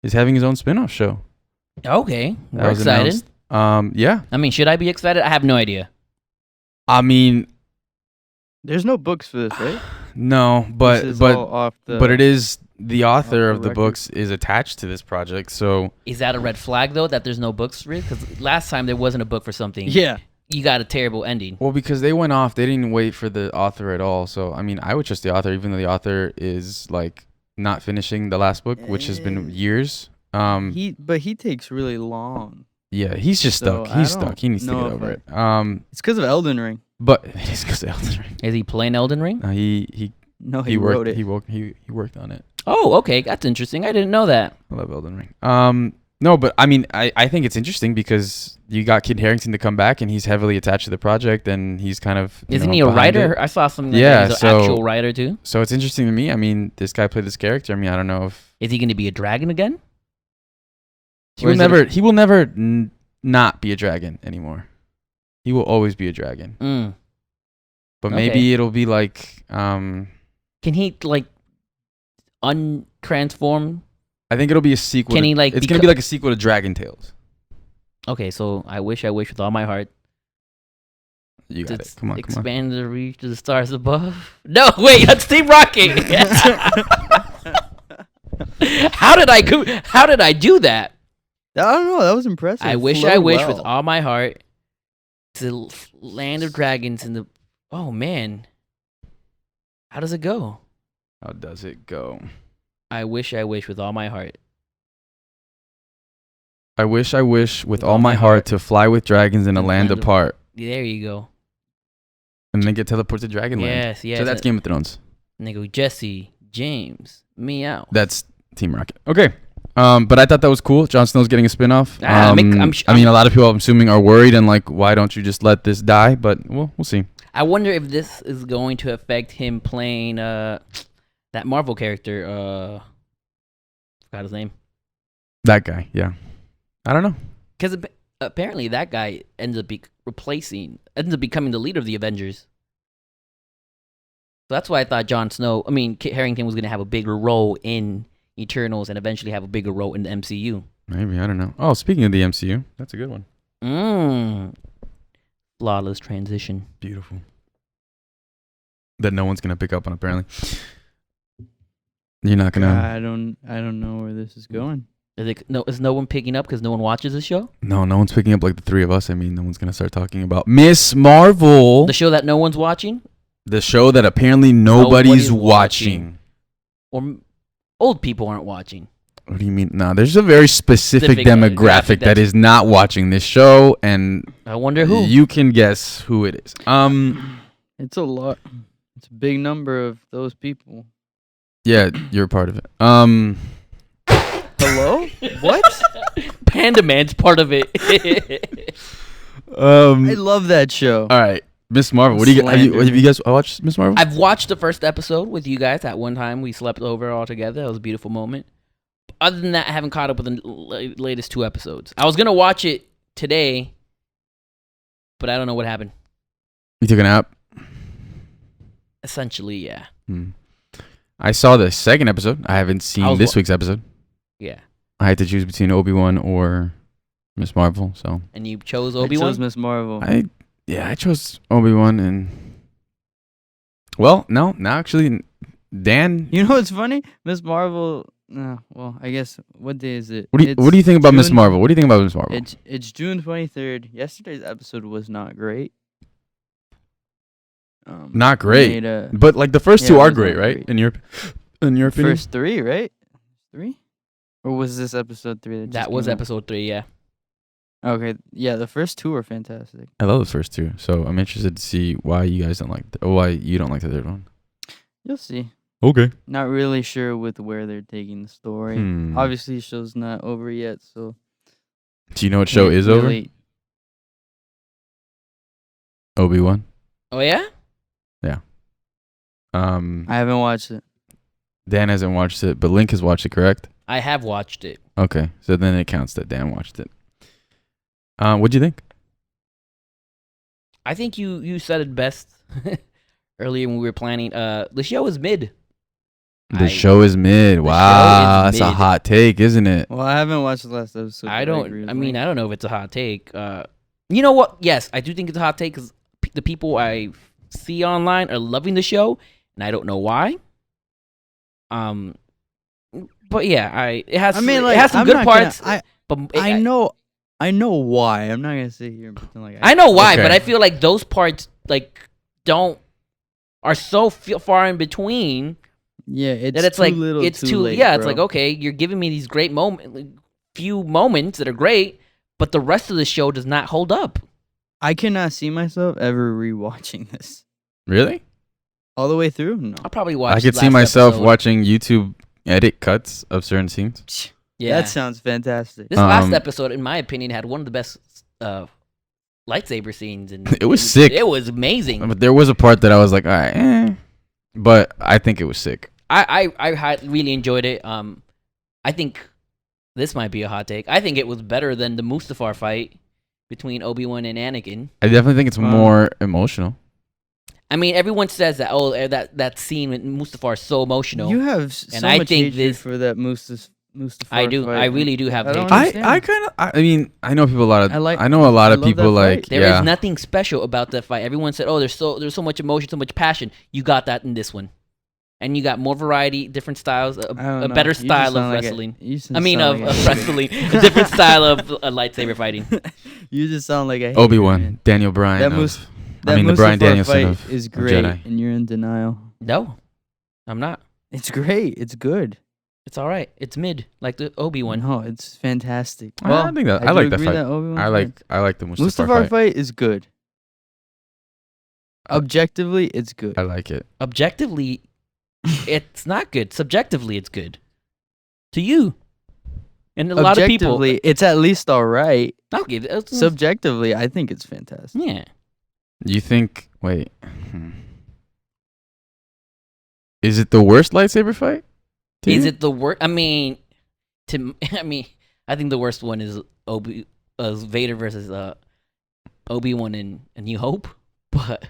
is having his own spin-off show. Okay. We're excited. Yeah. I mean, should I be excited? I have no idea. I mean, there's no books for this, right? No, but it is the author of the record. books is attached to this project. So is that a red flag though that there's no books for it? Because last time there wasn't a book for something. Yeah. You got a terrible ending. Well, because they went off, they didn't wait for the author at all. So I mean, I would trust the author, even though the author is like not finishing the last book, which has been years. He takes really long. Yeah, he's just stuck. He's stuck. He needs to get over it. It's because of Elden Ring. But it's because of Elden Ring. Is he playing Elden Ring? He wrote it. He worked on it. Oh, okay, that's interesting. I didn't know that. I love Elden Ring. No, but I mean, I think it's interesting because you got Kid Harington to come back, and he's heavily attached to the project, and he's kind of isn't he a writer? I saw something. He's an actual writer too. So it's interesting to me. I mean, this guy played this character. I mean, I don't know if Is he going to be a dragon again? He will never. He will never not be a dragon anymore. He will always be a dragon. But maybe it'll be like. Can he like untransform? I think it'll be a sequel. Can he like? It's gonna be like a sequel to Dragon Tales. Okay, so I wish with all my heart. You got it. Come on, expand the reach to the stars above. No, wait, that's Team Rocket. How did I do that? I don't know. That was impressive. I wish with all my heart to land of dragons in the. Oh man, how does it go? How does it go? I wish with all my heart. I wish with all my heart to fly with dragons in a land apart. There you go. And then get teleported to Dragonland. Yes. So that's Game of Thrones. And they go Jesse, James, meow. That's Team Rocket. Okay. But I thought that was cool. Jon Snow's getting a spinoff. I mean, a lot of people, I'm assuming, are worried and like, why don't you just let this die? But we'll see. I wonder if this is going to affect him playing that Marvel character. Forgot his name. That guy, yeah. I don't know. Because apparently that guy ends up becoming the leader of the Avengers. So that's why I thought Kit Harington was going to have a bigger role in Eternals and eventually have a bigger role in the MCU. Maybe, I don't know. Oh, speaking of the MCU, that's a good one. Flawless transition. Beautiful. That no one's going to pick up on, apparently. You're not going to... I don't know where this is going. Is no one picking up because no one watches the show? No one's picking up like the three of us. I mean, no one's going to start talking about Miss Marvel. The show that no one's watching? The show that apparently nobody's watching. Or old people aren't watching. What do you mean? No, there's a very specific demographic that is not watching this show, and I wonder who. You can guess who it is. It's a lot. It's a big number of those people. Yeah, you're a part of it. Hello? What? Panda Man's part of it. I love that show. All right, Miss Marvel. What do you? Have you guys watched Miss Marvel? I've watched the first episode with you guys. At one time, we slept over all together. That was a beautiful moment. Other than that, I haven't caught up with the latest 2 episodes. I was gonna watch it today, but I don't know what happened. You took a nap? Essentially, yeah. I saw the second episode. I haven't seen this week's episode. Yeah. I had to choose between Obi-Wan or Miss Marvel. So. And you chose Obi-Wan? I chose Miss Marvel. I chose Obi-Wan and. Well, no, actually, Dan. You know what's funny? Miss Marvel. Well, I guess what day is it? What do you think about Miss Marvel? What do you think about Miss Marvel? It's June 23rd. Yesterday's episode was not great. Not great, but like the first 2 are great, right? In your opinion, first 3, right? 3, or was this episode 3? That was episode 3, yeah. Okay, yeah, the first 2 are fantastic. I love the first 2, so I'm interested to see why you guys don't like, why you don't like the third one. You'll see. Okay. Not really sure with where they're taking the story. Obviously, the show's not over yet, so. Do you know what show is over? Obi-Wan. Oh yeah. Yeah. I haven't watched it. Dan hasn't watched it, but Link has watched it, correct? I have watched it. Okay, so then it counts that Dan watched it. What'd you think? I think you said it best earlier when we were planning. The show is mid. The show is mid. Wow, that's a hot take, isn't it? Well, I haven't watched the last episode. I don't know if it's a hot take. You know what? Yes, I do think it's a hot take because the people I see online are loving the show, and I don't know why. But yeah, it has some good parts. I know why. I'm not gonna sit here and pretend like I know why, but I feel like those parts are so far in between. Yeah, it's too like little, it's too late, yeah. bro. It's like, okay, you're giving me these great few moments that are great, but the rest of the show does not hold up. I cannot see myself ever rewatching this. Really? All the way through? No. I'll probably watch. I could see myself watching YouTube edit cuts of certain scenes. Yeah, that sounds fantastic. This last episode, in my opinion, had one of the best lightsaber scenes, and it was sick. It was amazing. But there was a part that I was like, all right, but I think it was sick. I really enjoyed it. I think this might be a hot take. I think it was better than the Mustafar fight between Obi-Wan and Anakin. I definitely think it's more emotional. I mean, everyone says that. Oh, that scene with Mustafar is so emotional. You have much hatred for that Mustafar. I do. Fight. I really do have hatred. I mean, I know people I know a lot of people like. There is nothing special about that fight. Everyone said, "Oh, there's so much emotion, so much passion." You got that in this one, and you got more variety, different styles, a better style of wrestling. Of wrestling, a different style of lightsaber fighting. You just sound like a Obi-Wan, Daniel Bryan. The Bryan Danielson fight is great, and you're in denial. No, I'm not. It's great. It's good. It's all right. It's mid, like the Obi-Wan. No, it's fantastic. Well, I think that I like that fight. I like the Mustafar fight is good. Objectively, it's good. I like it. Objectively, it's not good. Subjectively, it's good. To you. And a lot of people. Objectively, it's at least all right. Okay. Subjectively, I think it's fantastic. Yeah. You think? Wait. Is it the worst lightsaber fight? Is it the worst? I mean, I think the worst one is Vader versus Obi-Wan in A New Hope. But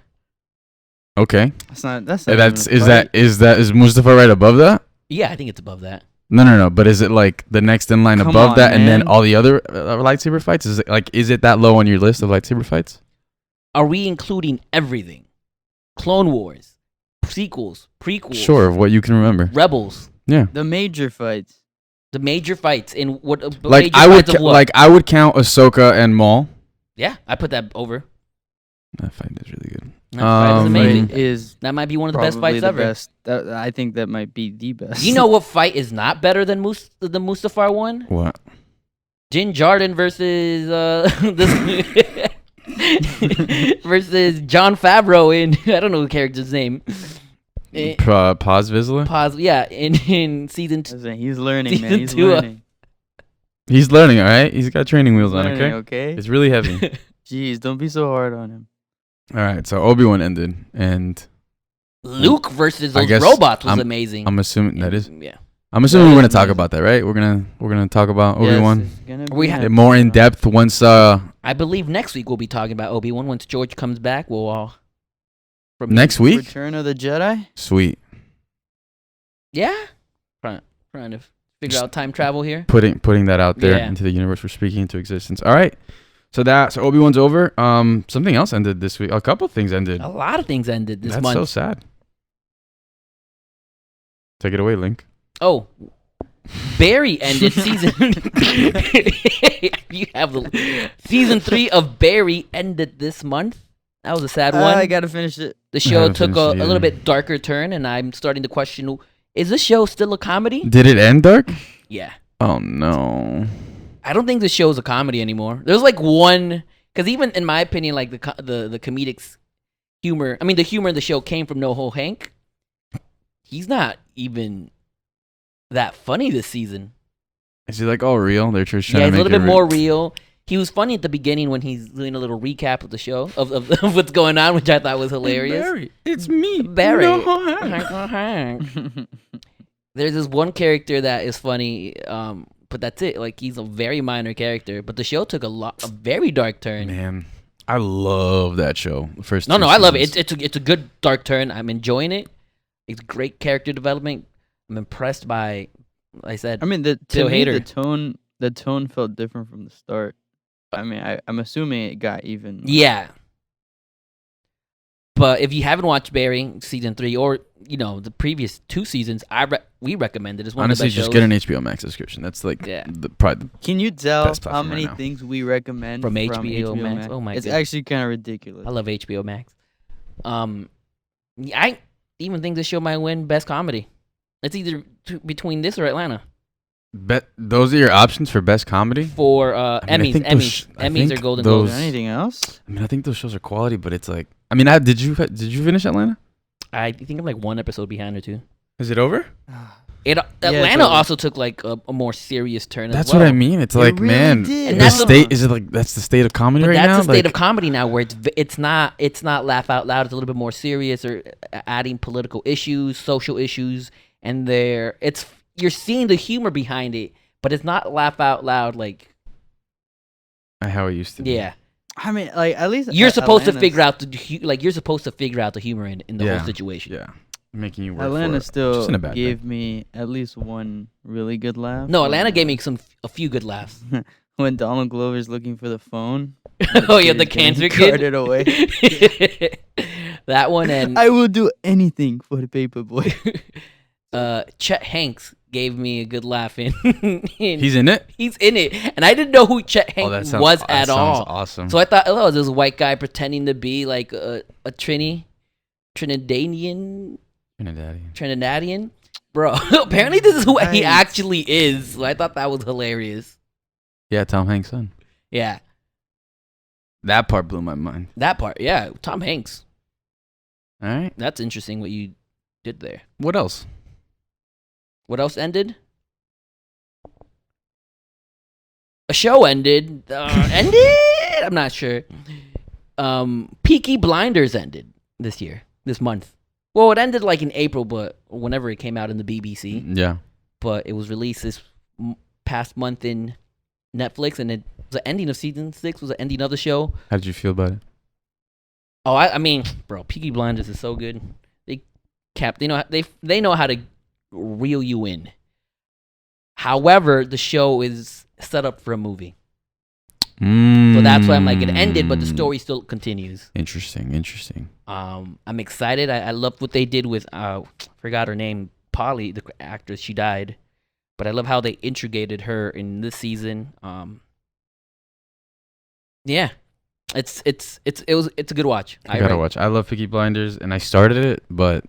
okay, is Mustafar right above that? Yeah, I think it's above that. No. But is it like the next in line above that, man. And then all the other lightsaber fights? Is it that low on your list of lightsaber fights? Are we including everything? Clone Wars, sequels, prequels. Sure, of what you can remember. Rebels. Yeah. The major fights. The major fights in what? I would count Ahsoka and Maul. Yeah, I put that over. That fight is really good. That fight is amazing. That might be one of the best fights ever. I think that might be the best. You know what fight is not better than the Mustafar one? What? Din Djarin versus versus Jon Favreau in I don't know the character's name. Paz Vizsla? Paz, yeah, in season 2. He's learning, man. He's learning. He's learning, all right? He's got training wheels on, okay? It's really heavy. Jeez, don't be so hard on him. All right, so Obi-Wan ended, and Luke versus those robots was amazing. I'm assuming that is. Yeah. I'm assuming we're gonna talk about that, right? We're gonna talk about Obi-Wan. We have more in depth once. I believe next week we'll be talking about Obi-Wan once George comes back. We'll all. Next week? Return of the Jedi? Sweet. Yeah. Trying to figure out time travel here. Putting that out there into the universe. We're speaking into existence. All right. So Obi-Wan's over. Something else ended this week. A couple things ended. A lot of things ended this month. That's so sad. Take it away, Link. Oh. Barry ended season. You have season 3 of Barry ended this month. That was a sad one. I gotta finish it. The show took a little bit darker turn, and I'm starting to question: is this show still a comedy? Did it end dark? Yeah. Oh no. I don't think the show's a comedy anymore. There's like one, because even in my opinion, like the comedic humor. I mean, the humor in the show came from NoHo Hank. He's not even that funny this season. Is he like all real? They're just trying to make it he's a little bit more real. He was funny at the beginning when he's doing a little recap of the show of what's going on, which I thought was hilarious. Hey Barry, it's me, Barry. There's this one character that is funny, but that's it. Like he's a very minor character, but the show took a very dark turn. Man, I love that show. I love it. It's a good dark turn. I'm enjoying it. It's great character development. I'm impressed by, like I said. I mean, the tone felt different from the start. I mean, I'm assuming it got even. Yeah. But if you haven't watched Barry season 3 or the previous 2 seasons, we recommend it. It's one honestly of the best just shows. get an HBO Max subscription. That's like probably the Can you tell best how many things we recommend from HBO Max? Oh my god, it's actually kind of ridiculous. I love HBO Max. I even think this show might win best comedy. It's either between this or Atlanta. Those are your options for best comedy for Emmys or Golden Globes. Anything else? I mean, I think those shows are quality, but it's like, I mean, did you finish Atlanta? I think I'm like one episode behind or 2. Is it over? Atlanta also took like a more serious turn. That's as well. what I mean. It's like, really man, and the state is it like that's the state of comedy right now? That's the state of comedy now, where it's not laugh out loud. It's a little bit more serious or adding political issues, social issues, and you're seeing the humor behind it, but it's not laugh out loud like how it used to be. Yeah. I mean, like at least you're supposed to figure out you're supposed to figure out the humor in the whole situation. Yeah. Making you work Atlanta for it. still Just gave me at least one really good laugh. No, Atlanta gave me a few good laughs. When Donald Glover's looking for the phone. Oh yeah, the cancer kid. Carted away. That one, and I will do anything for the paper boy. Chet Hanks gave me a good laugh in. He's in it? He's in it. And I didn't know who Chet Hanks was at all. Sounds awesome. So I thought, oh, this white guy pretending to be like a Trinidadian. Bro, apparently this is who he actually is. So I thought that was hilarious. Yeah, Tom Hanks' son. Yeah. That part blew my mind. That part, yeah. Tom Hanks. All right. That's interesting what you did there. What else? What else ended? A show ended. Ended? I'm not sure. Peaky Blinders ended this month. Well, it ended like in April, but whenever it came out in the BBC. Yeah. But it was released this past month in Netflix, and it was the ending of season 6. Was the ending of the show. How did you feel about it? Oh, I mean, bro, Peaky Blinders is so good. They know how to reel you in. However, the show is set up for a movie. So that's why I'm like, it ended, but the story still continues. Interesting. I'm excited. I loved what they did with forgot her name, Polly, the actress. She died, but I love how they integrated her in this season. Yeah, it's a good watch. I gotta watch. I love Peaky Blinders, and I started it, but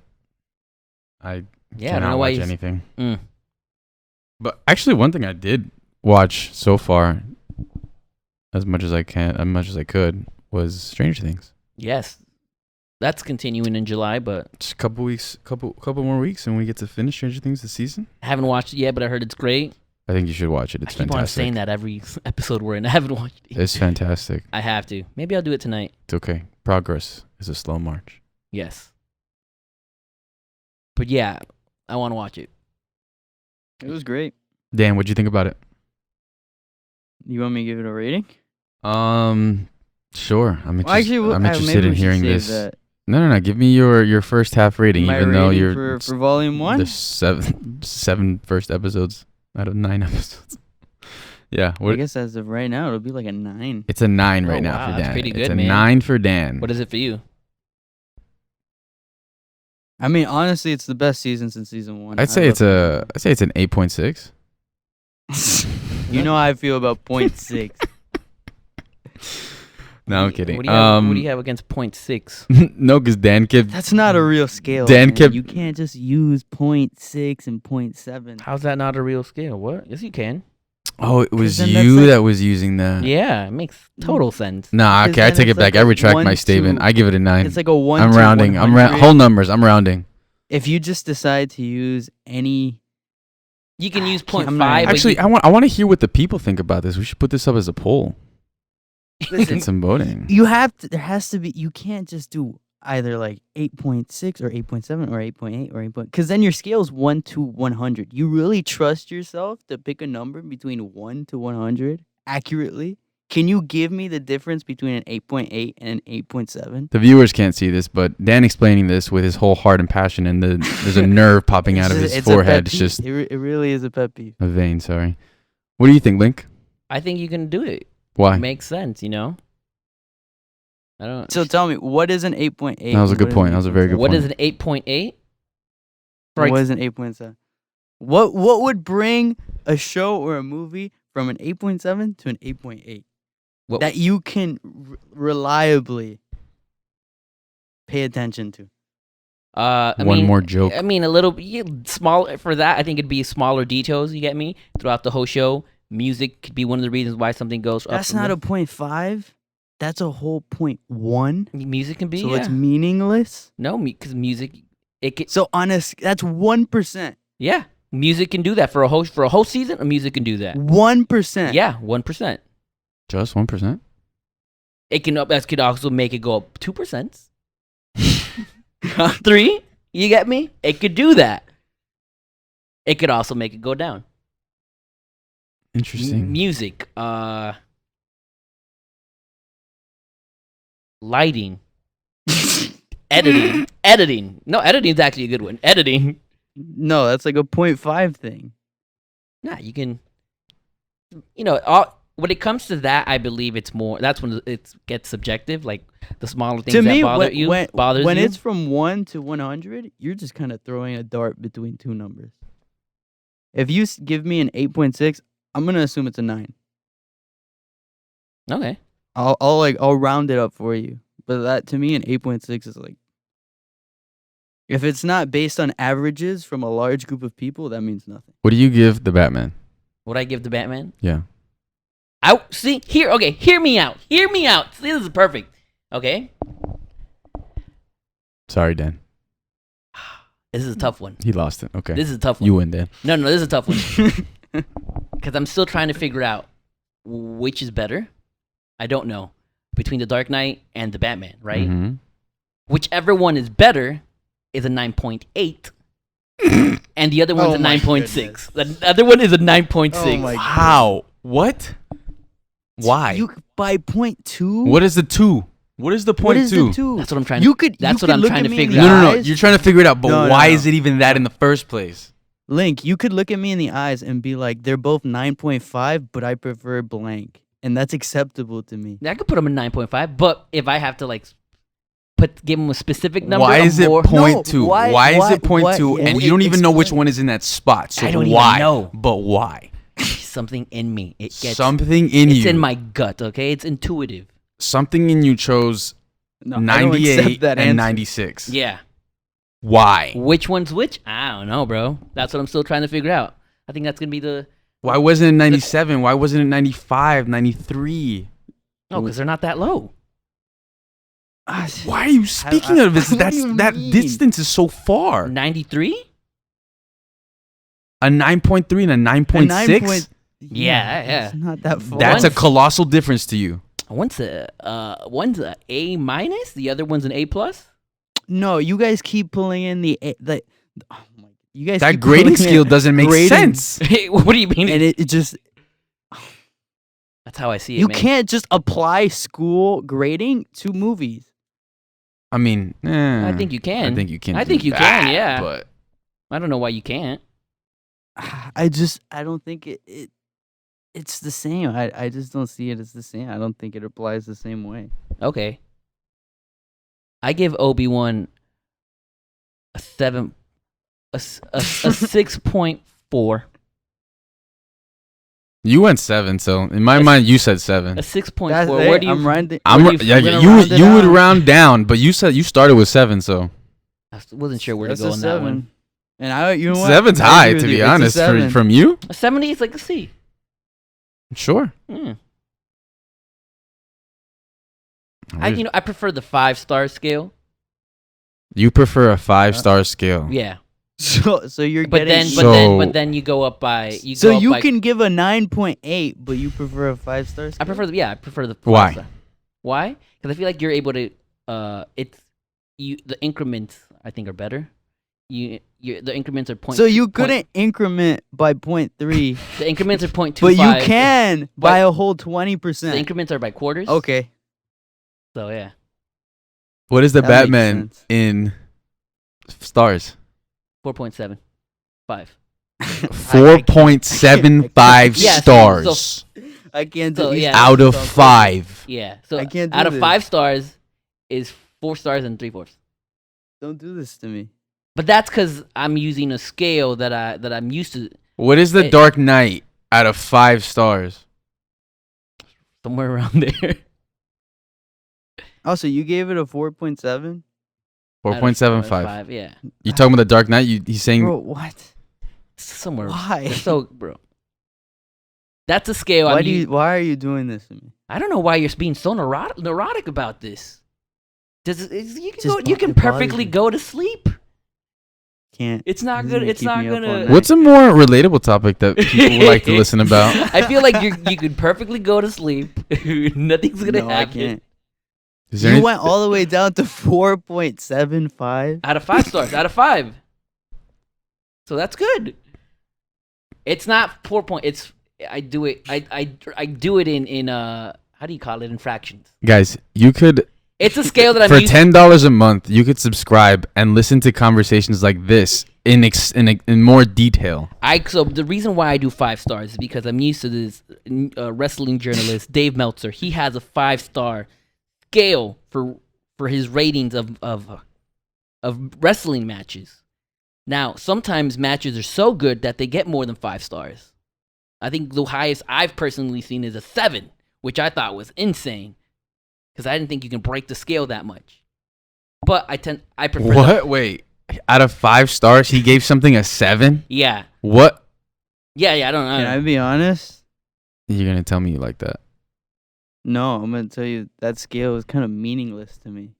I cannot watch anything. But actually, one thing I did watch so far, as much as I could, was Stranger Things. Yes, that's continuing in July, but just a couple more weeks, and we get to finish Stranger Things this season. I haven't watched it yet, but I heard it's great. I think you should watch it. It's fantastic. I keep on saying that every episode we're in. I haven't watched it. It's fantastic. I have to. Maybe I'll do it tonight. It's okay. Progress is a slow march. Yes. But yeah, I want to watch it. It was great. Dan, what'd you think about it? You want me to give it a rating? Sure. I'm interested in hearing this. That. No. Give me your first half rating, even though you're for volume 1. There's seven first episodes out of 9 episodes. Yeah. I guess as of right now, it'll be like a 9. It's a 9 right now for Dan. That's pretty good, it's a man. 9 for Dan. What is it for you? I mean, honestly, it's the best season since season 1. I'd say it's an 8.6. You know how I feel about 0.6. No, I'm kidding. What do you have against 0.6? No, because Dan kept... That's not a real scale. You can't just use 0.6 and 0.7. How's that not a real scale? What? Yes, you can. Oh, it was you that was using that. Yeah, it makes total sense. Nah, okay, I take it back. I retract my statement. I give it a 9. It's like a 1. I'm rounding. Whole numbers. I'm rounding. If you just decide to use any... You can use 0.5. Actually, I want to hear what the people think about this. We should put this up as a poll. Listen, get some voting. There has to be. You can't just do either like 8.6 or 8.7 or 8.8 or 8. Because then your scale is 1 to 100. You really trust yourself to pick a number between 1 to 100 accurately? Can you give me the difference between an 8.8 and an 8.7? The viewers can't see this, but Dan explaining this with his whole heart and passion, and there's a nerve popping out of his forehead. It's just it really is a pet peeve. A vein. Sorry. What do you think, Link? I think you can do it. Why? It makes sense, you know? I don't. So tell me, what is an 8.8? That was a good point. That was a very good point. What is an 8.8? What is an 8.7? What would bring a show or a movie from an 8.7 to an 8.8? That you can reliably pay attention to. One more joke. I mean, a little smaller for that. I think it'd be smaller details. You get me? Throughout the whole show, music could be one of the reasons why something goes up. That's not a 0.5. That's a whole 0.1. Music can be. So it's meaningless. No, because music. So that's 1%. Yeah, music can do that for a whole season. A music can do that. 1%. Yeah, 1%. Just 1%. That could also make it go up 2%. 3. You get me? It could do that. It could also make it go down. Interesting. Music, lighting, editing. No, editing is actually a good one. Editing. No, that's like a 0.5 thing. Nah, you can. When it comes to that, I believe it's more. That's when it gets subjective. Like the smaller things To me, bothers you. when it's from 1 to 100, you're just kind of throwing a dart between two numbers. If you give me an 8.6, I'm gonna assume it's a 9. Okay. I'll round it up for you. But that to me, an 8.6 is like, if it's not based on averages from a large group of people, that means nothing. What do you give the Batman? What I give the Batman? Yeah. Okay, hear me out. This is perfect. Okay. Sorry, Dan. This is a tough one. He lost it. Okay. This is a tough one. You win, Dan. No, this is a tough one. Because I'm still trying to figure out which is better. I don't know. Between the Dark Knight and the Batman, right? Mm-hmm. Whichever one is better is a 9.8. And the other one's a 9.6. The other one is a 9.6. Oh my How? What? Why? You by 0.2? What is the 2? What is the point What is 2? the 2? That's what I'm trying. That's You what I'm could trying to look at me in figure the out. No. eyes. You're trying to figure it out, but No, why no. is it even that in the first place? Link, you could look at me in the eyes and be like, they're both 9.5, but I prefer blank. And that's acceptable to me. I could put them in 9.5, but if I have to give them a specific number, Why is it more, point 2? No, why is it point 2? yeah, And you don't even know which one is in that spot. So I don't even why? know. But why? something in me. It gets something in it's you. It's in my gut. Okay, it's intuitive. Something in you chose 98 and 96. Yeah. Why? Which one's which? I don't know, bro. That's what I'm still trying to figure out. I think that's gonna be the. Why wasn't it 97? Why wasn't it 95, 93? No, because they're not that low. Why are you speaking of this? That distance is so far. 93? A 9.3 and a 9.6? Yeah. It's not that far. That's a colossal difference to you. One's a A minus, the other one's an A plus. No, you guys keep pulling in the oh my, you guys. That keep grading pulling scale in doesn't make sense. What do you mean? And it just. That's how I see it. You man. can't just apply school grading to movies. I mean, I think you can. I think you can. I think you that, can. Yeah. But I don't know why you can't. I don't think it's the same. I just don't see it as the same. I don't think it applies the same way. Okay. I give Obi-Wan a 6.4. you went 7, so in my mind, you said 7. A 6.4. Where do you? You would round down, but you said you started with 7, so I wasn't sure where to That's go a on 7. that one. And you know what? 7's I high, agree to with be you. It's a honest. 7. From you, A 70 is like a C. sure. I prefer the 5-star scale. You prefer a 5-star scale. Yeah. So you're But getting. then you go up by. You can give a 9.8, but you prefer a 5-star scale. I prefer the. Why? 5-star. Why? Because I feel like you're able to. The increments I think are better. The increments are point. So you couldn't increment by 0.3. The increments are 0.25. But you can by a whole 20%. The increments are by quarters. Okay. So yeah. What is the That makes Batman sense. in stars? 4.75. 4.75 Yeah, so- stars I can't do So, it. yeah. out of 5. Yeah. So I can't do out of this. 5 stars is 4 stars and 3/4. Don't do this to me. But that's because I'm using a scale that I'm used to. What is the Dark Knight out of 5 stars? Somewhere around there. Oh, so you gave it a 4.7? 4.75. Yeah. You talking about the Dark Knight? He's saying Bro, what? Somewhere. Why? So, bro. That's a scale. Why are you doing this to me? I don't know why you're being so neurotic about this. You can it bothers perfectly me. go to sleep. Can't. It's not This is good. gonna It's keep not me up all gonna. night. What's a more relatable topic that people would like to listen about? I feel like you could perfectly go to sleep. Nothing's gonna No, I happen. can't. Is there You any- went all the way down to 4.75? Out of 5 stars. Out of 5. So that's good. It's not 4 point. It's I do it. I do it in how do you call it, in fractions. Guys, you could. It's a scale that I'm for used $10 a month. You could subscribe and listen to conversations like this in more detail. So the reason why I do 5 stars is because I'm used to this wrestling journalist Dave Meltzer. He has a 5-star scale for his ratings of wrestling matches. Now, sometimes matches are so good that they get more than 5 stars. I think the highest I've personally seen is a 7, which I thought was insane because I didn't think you can break the scale that much. But I prefer. What? Wait. Out of 5 stars, he gave something a 7? Yeah. What? Yeah, I don't know. Can I be honest? You're gonna tell me you like that? No, I'm gonna tell you that scale is kind of meaningless to me.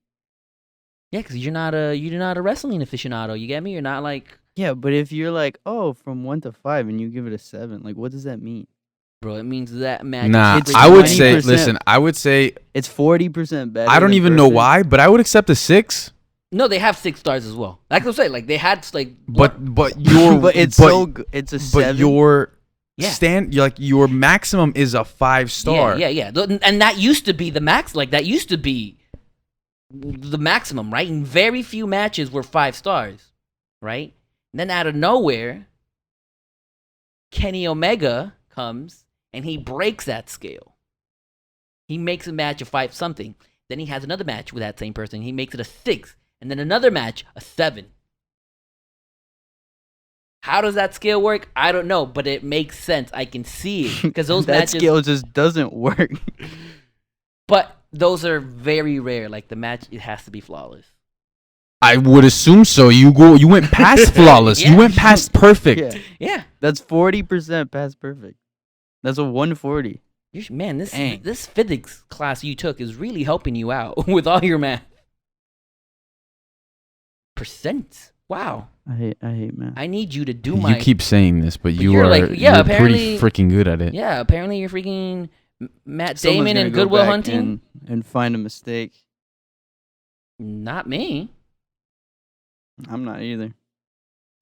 Yeah, because you're not a wrestling aficionado. You get me? You're not like. Yeah, but if you're like, oh, from 1 to 5, and you give it a 7, like, what does that mean? Bro, it means that match. Nah, It's I would say. 20%. Listen, I would say. It's 40% better. I don't than even know perfect. why, but I would accept a 6. No, they have 6 stars as well. Like I'm saying, like they had like. But your But it's so good. It's a 7. But your Yeah. your maximum is a 5-star. Yeah. And that used to be the max. Like that used to be the maximum, right? And very few matches were 5 stars, right? And then out of nowhere, Kenny Omega comes and he breaks that scale. He makes a match a 5 something. Then he has another match with that same person. He makes it a 6. And then another match, a 7. How does that scale work? I don't know, but it makes sense. I can see it because those that matches. scale just doesn't work. But those are very rare. Like the match, it has to be flawless. I would assume so. You went past flawless. Yeah. You went past perfect. Yeah. That's 40% past perfect. That's a 140. Man, Dang. this physics class you took is really helping you out with all your math. Percent. Wow. I hate math. I need you to do You my. keep saying this, but you you're are like, yeah, you're apparently- pretty freaking good at it. Yeah, apparently you're freaking Matt Someone's Damon gonna and go Goodwill back Hunting. and find a mistake. Not me. I'm not either.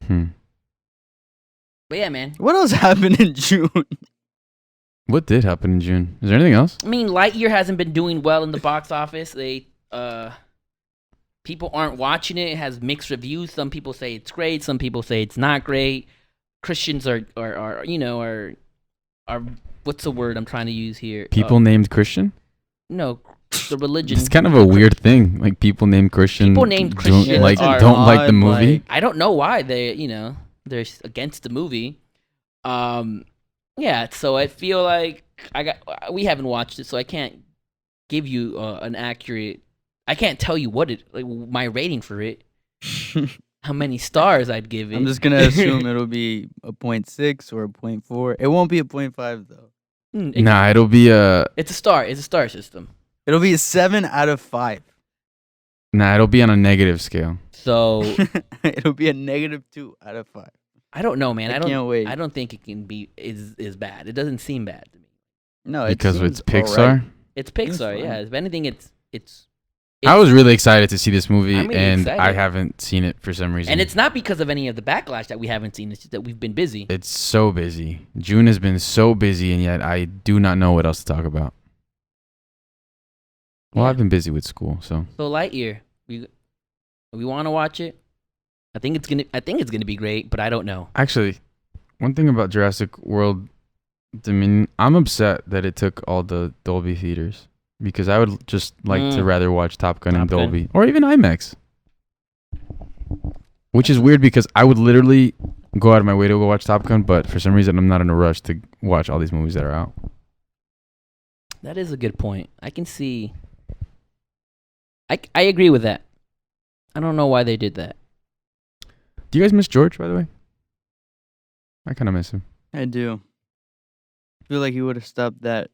But yeah, man. What else happened in June? What did happen in June? Is there anything else? I mean, Lightyear hasn't been doing well in the box office. People aren't watching it. It has mixed reviews. Some people say it's great. Some people say it's not great. Christians are what's the word I'm trying to use here? People named Christian? No, the religion. It's kind of a weird thing. Like people named Christian. People named don't Christian like are don't like the odd, movie. like- I don't know why they're against the movie. Yeah, so I feel like we haven't watched it, so I can't give you an accurate. I can't tell you my rating for it. How many stars I'd give it. I'm just gonna assume it'll be a 0.6 or a 0.4. It won't be a 0.5 though. Nah, it'll be a It's a star. It's a star system. It'll be a 7 out of 5. it'll be on a negative scale. So It'll be a -2 out of 5. I don't know, man. I can't wait. I don't think it can be is bad. It doesn't seem bad to me. No, it Because seems it's Pixar. alright. It's Seems Pixar, fine. yeah. If anything, it's I was really excited to see this movie, I'm really and excited. I haven't seen it for some reason. and it's not because of any of the backlash that we haven't seen. It's just that we've been busy. It's so busy. June has been so busy, and yet I do not know what else to talk about. Well, Yeah. I've been busy with school, so So Lightyear, we want to watch it. I think it's gonna be great, but I don't know. actually, one thing about Jurassic World Dominion, I'm upset that it took all the Dolby theaters because I would just like to rather watch Top Gun in Top Gun. Dolby or even IMAX. Which is weird because I would literally go out of my way to go watch Top Gun, but for some reason I'm not in a rush to watch all these movies that are out. That is a good point. I can see. I agree with that. I don't know why they did that. Do you guys miss George, by the way? I kind of miss him. I do. I feel like he would have stopped that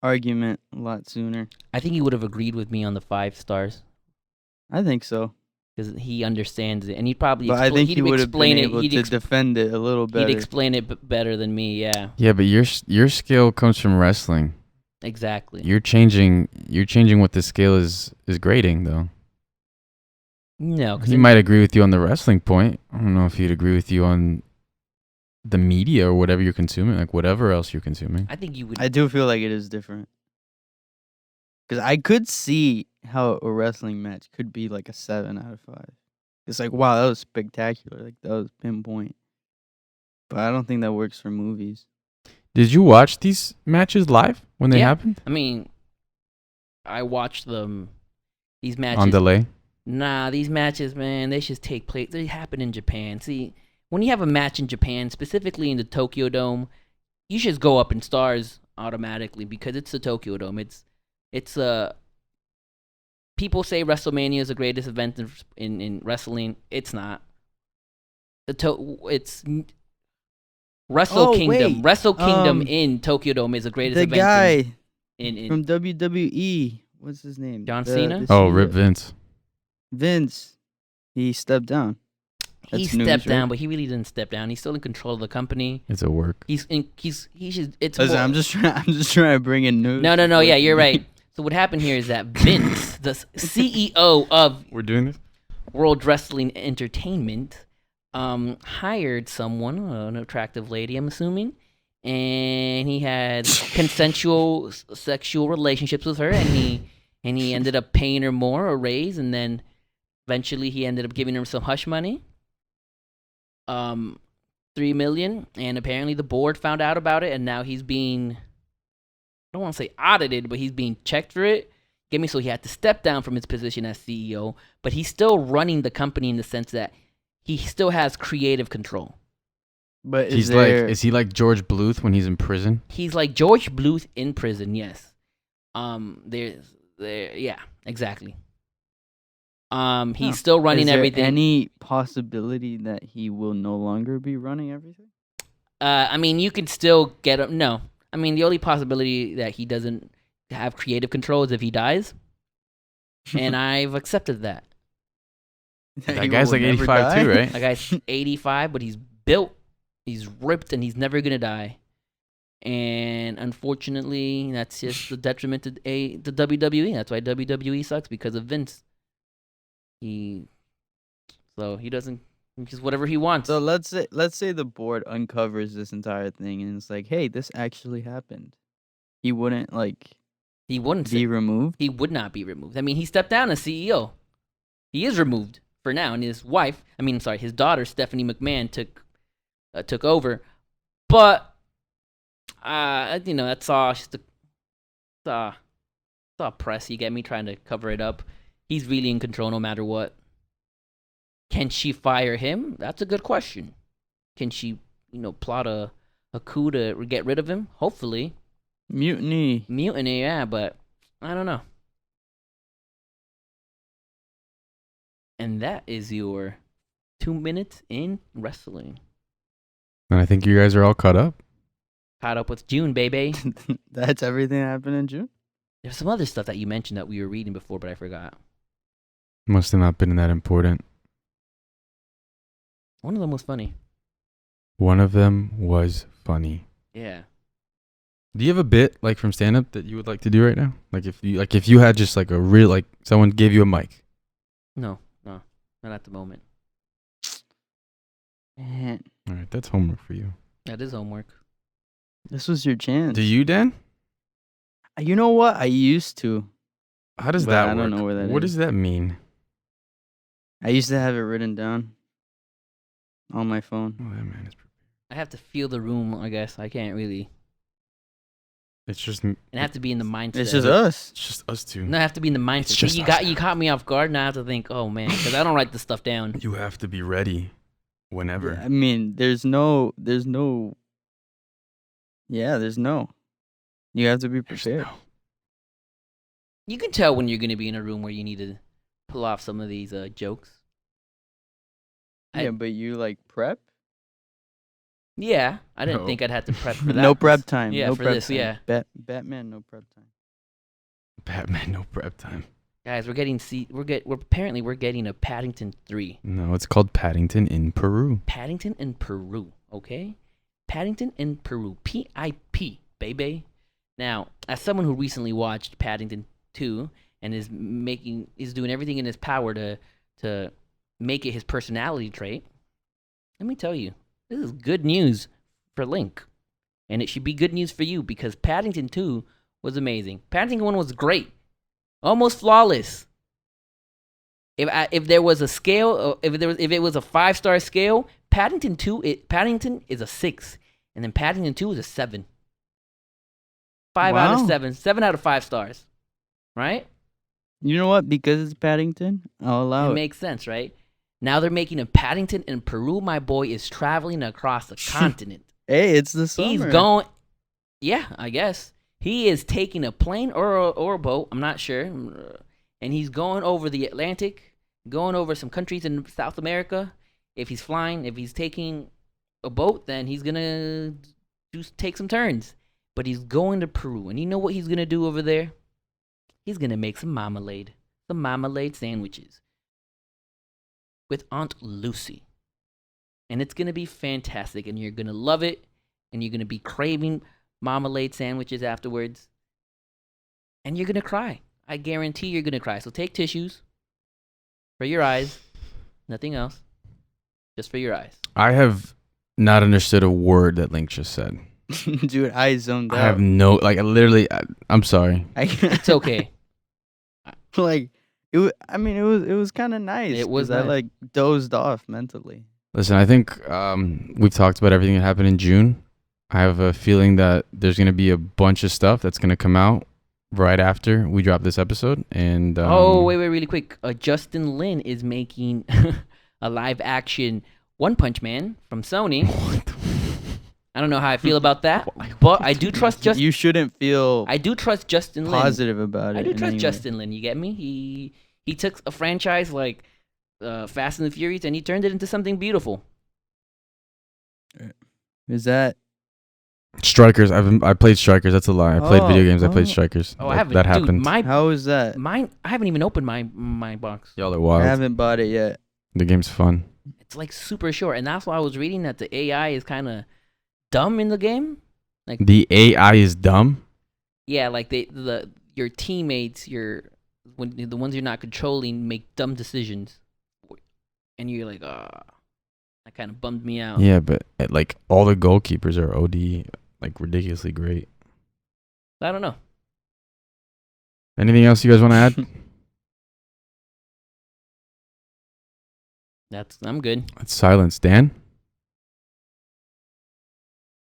argument a lot sooner. I think he would have agreed with me on the 5 stars I think so. because he understands it, and he'd probably. But I think he'd he would have explain been it. able He'd, to defend it a little better. he'd explain it better than me. Yeah, Yeah, but your scale comes from wrestling. exactly. You're changing what the scale is grading though. No, because He might agree with you on the wrestling point. I don't know if he'd agree with you on the media or whatever you're consuming, like whatever else you're consuming. I think you would. I do feel like it is different. Because I could see how a wrestling match could be like a 7 out of 5. It's like, wow, that was spectacular. Like, that was pinpoint. But I don't think that works for movies. Did you watch these matches live when they happened? I mean, I watched them. These matches on delay. Nah, these matches, man, they should take place. They happen in Japan. See, when you have a match in Japan, specifically in the Tokyo Dome, you should go up in stars automatically because it's the Tokyo Dome. It's people say WrestleMania is the greatest event in wrestling. It's not. It's Wrestle Kingdom. Wait. Wrestle Kingdom in Tokyo Dome is the greatest The event. guy in from WWE, what's his name? John Cena? Rip Vince. Vince, he stepped down. He stepped down, but he really didn't step down. He's still in control of the company. It's a work. He should. It's. Listen, I'm just trying to bring in news. No. Yeah, you're right. So what happened here is that Vince, the CEO of We're doing this. World Wrestling Entertainment, hired someone, an attractive lady, I'm assuming, and he had consensual sexual relationships with her, and he ended up paying her more, a raise, and then eventually he ended up giving her some hush money. $3 million, and apparently the board found out about it, and now he's being, I don't want to say audited, but he's being checked for it. Get me? So he had to step down from his position as CEO, but he's still running the company in the sense that he still has creative control. But is he like George Bluth when he's in prison? He's like George Bluth in prison, yes. Yeah, exactly. He's still running everything. Any possibility that he will no longer be running everything? I mean, you can still get him. No, I mean the only possibility that he doesn't have creative control is if he dies, and I've accepted that. That guy's like 85 too, right? That guy's 85, but he's built, he's ripped, and he's never gonna die. And unfortunately, that's just the detriment to the WWE. That's why WWE sucks, because of Vince. He doesn't, just whatever he wants. So let's say the board uncovers this entire thing and it's like, hey, this actually happened. He wouldn't be removed. He would not be removed. I mean, he stepped down as CEO. He is removed for now, and his daughter Stephanie McMahon took over. But that's all just all press. You get me, trying to cover it up. He's really in control no matter what. Can she fire him? That's a good question. Can she, plot a coup to get rid of him? Hopefully. Mutiny, yeah, but I don't know. And that is your 2 minutes in wrestling. And I think you guys are all caught up. Caught up with June, baby. That's everything that happened in June? There's some other stuff that you mentioned that we were reading before, but I forgot. Must have not been that important. One of them was funny. One of them was funny. Yeah. Do you have a bit like from stand up that you would like to do right now? Like if you had just like a real, like someone gave you a mic. No, not at the moment. Man. All right, that's homework for you. That is homework. This was your chance. Do you, Dan? You know what? I used to. How does that work? I don't know where that is. What does that mean? I used to have it written down on my phone. Oh, that man is prepared. I have to feel the room, I guess. I can't really. It's just. And I have to be in the mindset. It's just us. It's just us two. No, I have to be in the mindset. It's just you caught me off guard. Now I have to think, oh man, because I don't write this stuff down. You have to be ready whenever. I mean, there's no. You have to be prepared. You can tell when you're going to be in a room where you need to pull off some of these jokes. Yeah, but you prep? Yeah, I didn't think I'd have to prep for that. No prep time. Yeah, no for prep this, time. yeah. Batman, no prep time. Batman, no prep time. Guys, we're getting a Paddington 3. No, it's called Paddington in Peru. Paddington in Peru, okay? Paddington in Peru. PIP, baby. Now, as someone who recently watched Paddington 2 and is doing everything in his power to make it his personality trait, let me tell you, this is good news for Link. And it should be good news for you because Paddington 2 was amazing. Paddington 1 was great. Almost flawless. If there was a scale, if it was a 5-star scale, Paddington is a 6, and then Paddington 2 is a 7. 5 out of 7, 7 out of 5 stars, right? You know what? Because it's Paddington, I'll allow it. It makes sense, right? Now they're making a Paddington in Peru. My boy is traveling across the continent. Hey, it's the summer. He's going. Yeah, I guess he is taking a plane or a boat. I'm not sure, and he's going over the Atlantic, going over some countries in South America. If he's flying, if he's taking a boat, then he's gonna just take some turns. But he's going to Peru, and you know what he's gonna do over there? He's gonna make some marmalade sandwiches with Aunt Lucy, and it's gonna be fantastic. And you're gonna love it, and you're gonna be craving marmalade sandwiches afterwards, and you're gonna cry. I guarantee you're gonna cry. So take tissues for your eyes, nothing else, just for your eyes. I have not understood a word that Link just said. Dude, I zoned out. I have no, like, I'm sorry. It's okay. Like, it was kind of nice. It was I nice. like dozed off mentally. Listen, I think we've talked about everything that happened in June. I have a feeling that there's going to be a bunch of stuff that's going to come out right after we drop this episode. And wait, really quick. Justin Lin is making a live action One Punch Man from Sony. I don't know how I feel about that, but I do trust Justin. You shouldn't feel. I do trust Justin Lin. Positive about it. I do trust Justin Lin. You get me? He took a franchise like Fast and the Furious and he turned it into something beautiful. Is that Strikers? I played Strikers. That's a lie. I played video games. I played Strikers. I haven't. That Dude, happened. How is that? Mine. I haven't even opened my box. Y'all are wild. I haven't bought it yet. The game's fun. It's like super short, and that's why I was reading that the AI is kind of dumb in the game. Like the AI is dumb. Yeah, like your teammates, the ones you're not controlling, make dumb decisions, and you're like, that kind of bummed me out. Yeah, but like all the goalkeepers are OD, like ridiculously great. I don't know. Anything else you guys want to add? I'm good. It's silence. Dan?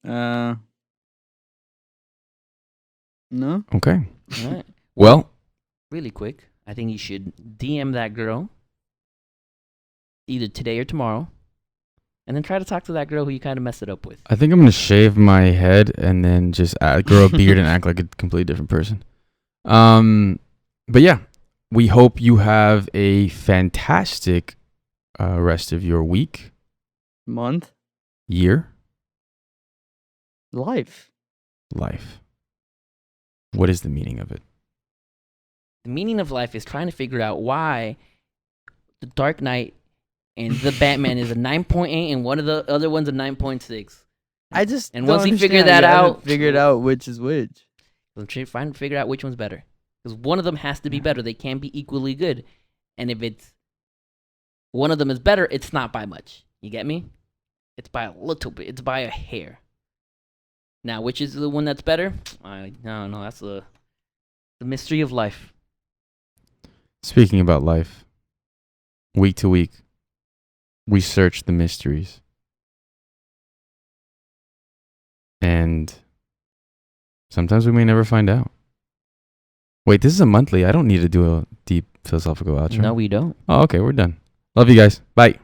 No. Okay. All right. Well, Really quick, I think you should DM that girl either today or tomorrow, and then try to talk to that girl who you kind of messed it up with. I think I'm going to shave my head and then just grow a beard and act like a completely different person. But yeah, we hope you have a fantastic rest of your week, Month. year, Life. What is the meaning of it? The meaning of life is trying to figure out why the Dark Knight and the Batman is a 9.8 and one of the other one's a 9.6. I just And don't once you understand figure how that you haven't out, figured out which is which. I'm trying to figure out which one's better. Because one of them has to be better. They can't be equally good. And if it's one of them is better, it's not by much. You get me? It's by a little bit. It's by a hair. Now, which is the one that's better? I don't know. That's the mystery of life. Speaking about life, week to week, we search the mysteries. And sometimes we may never find out. Wait, this is a monthly. I don't need to do a deep philosophical outro. No, we don't. Oh, okay, we're done. Love you guys. Bye.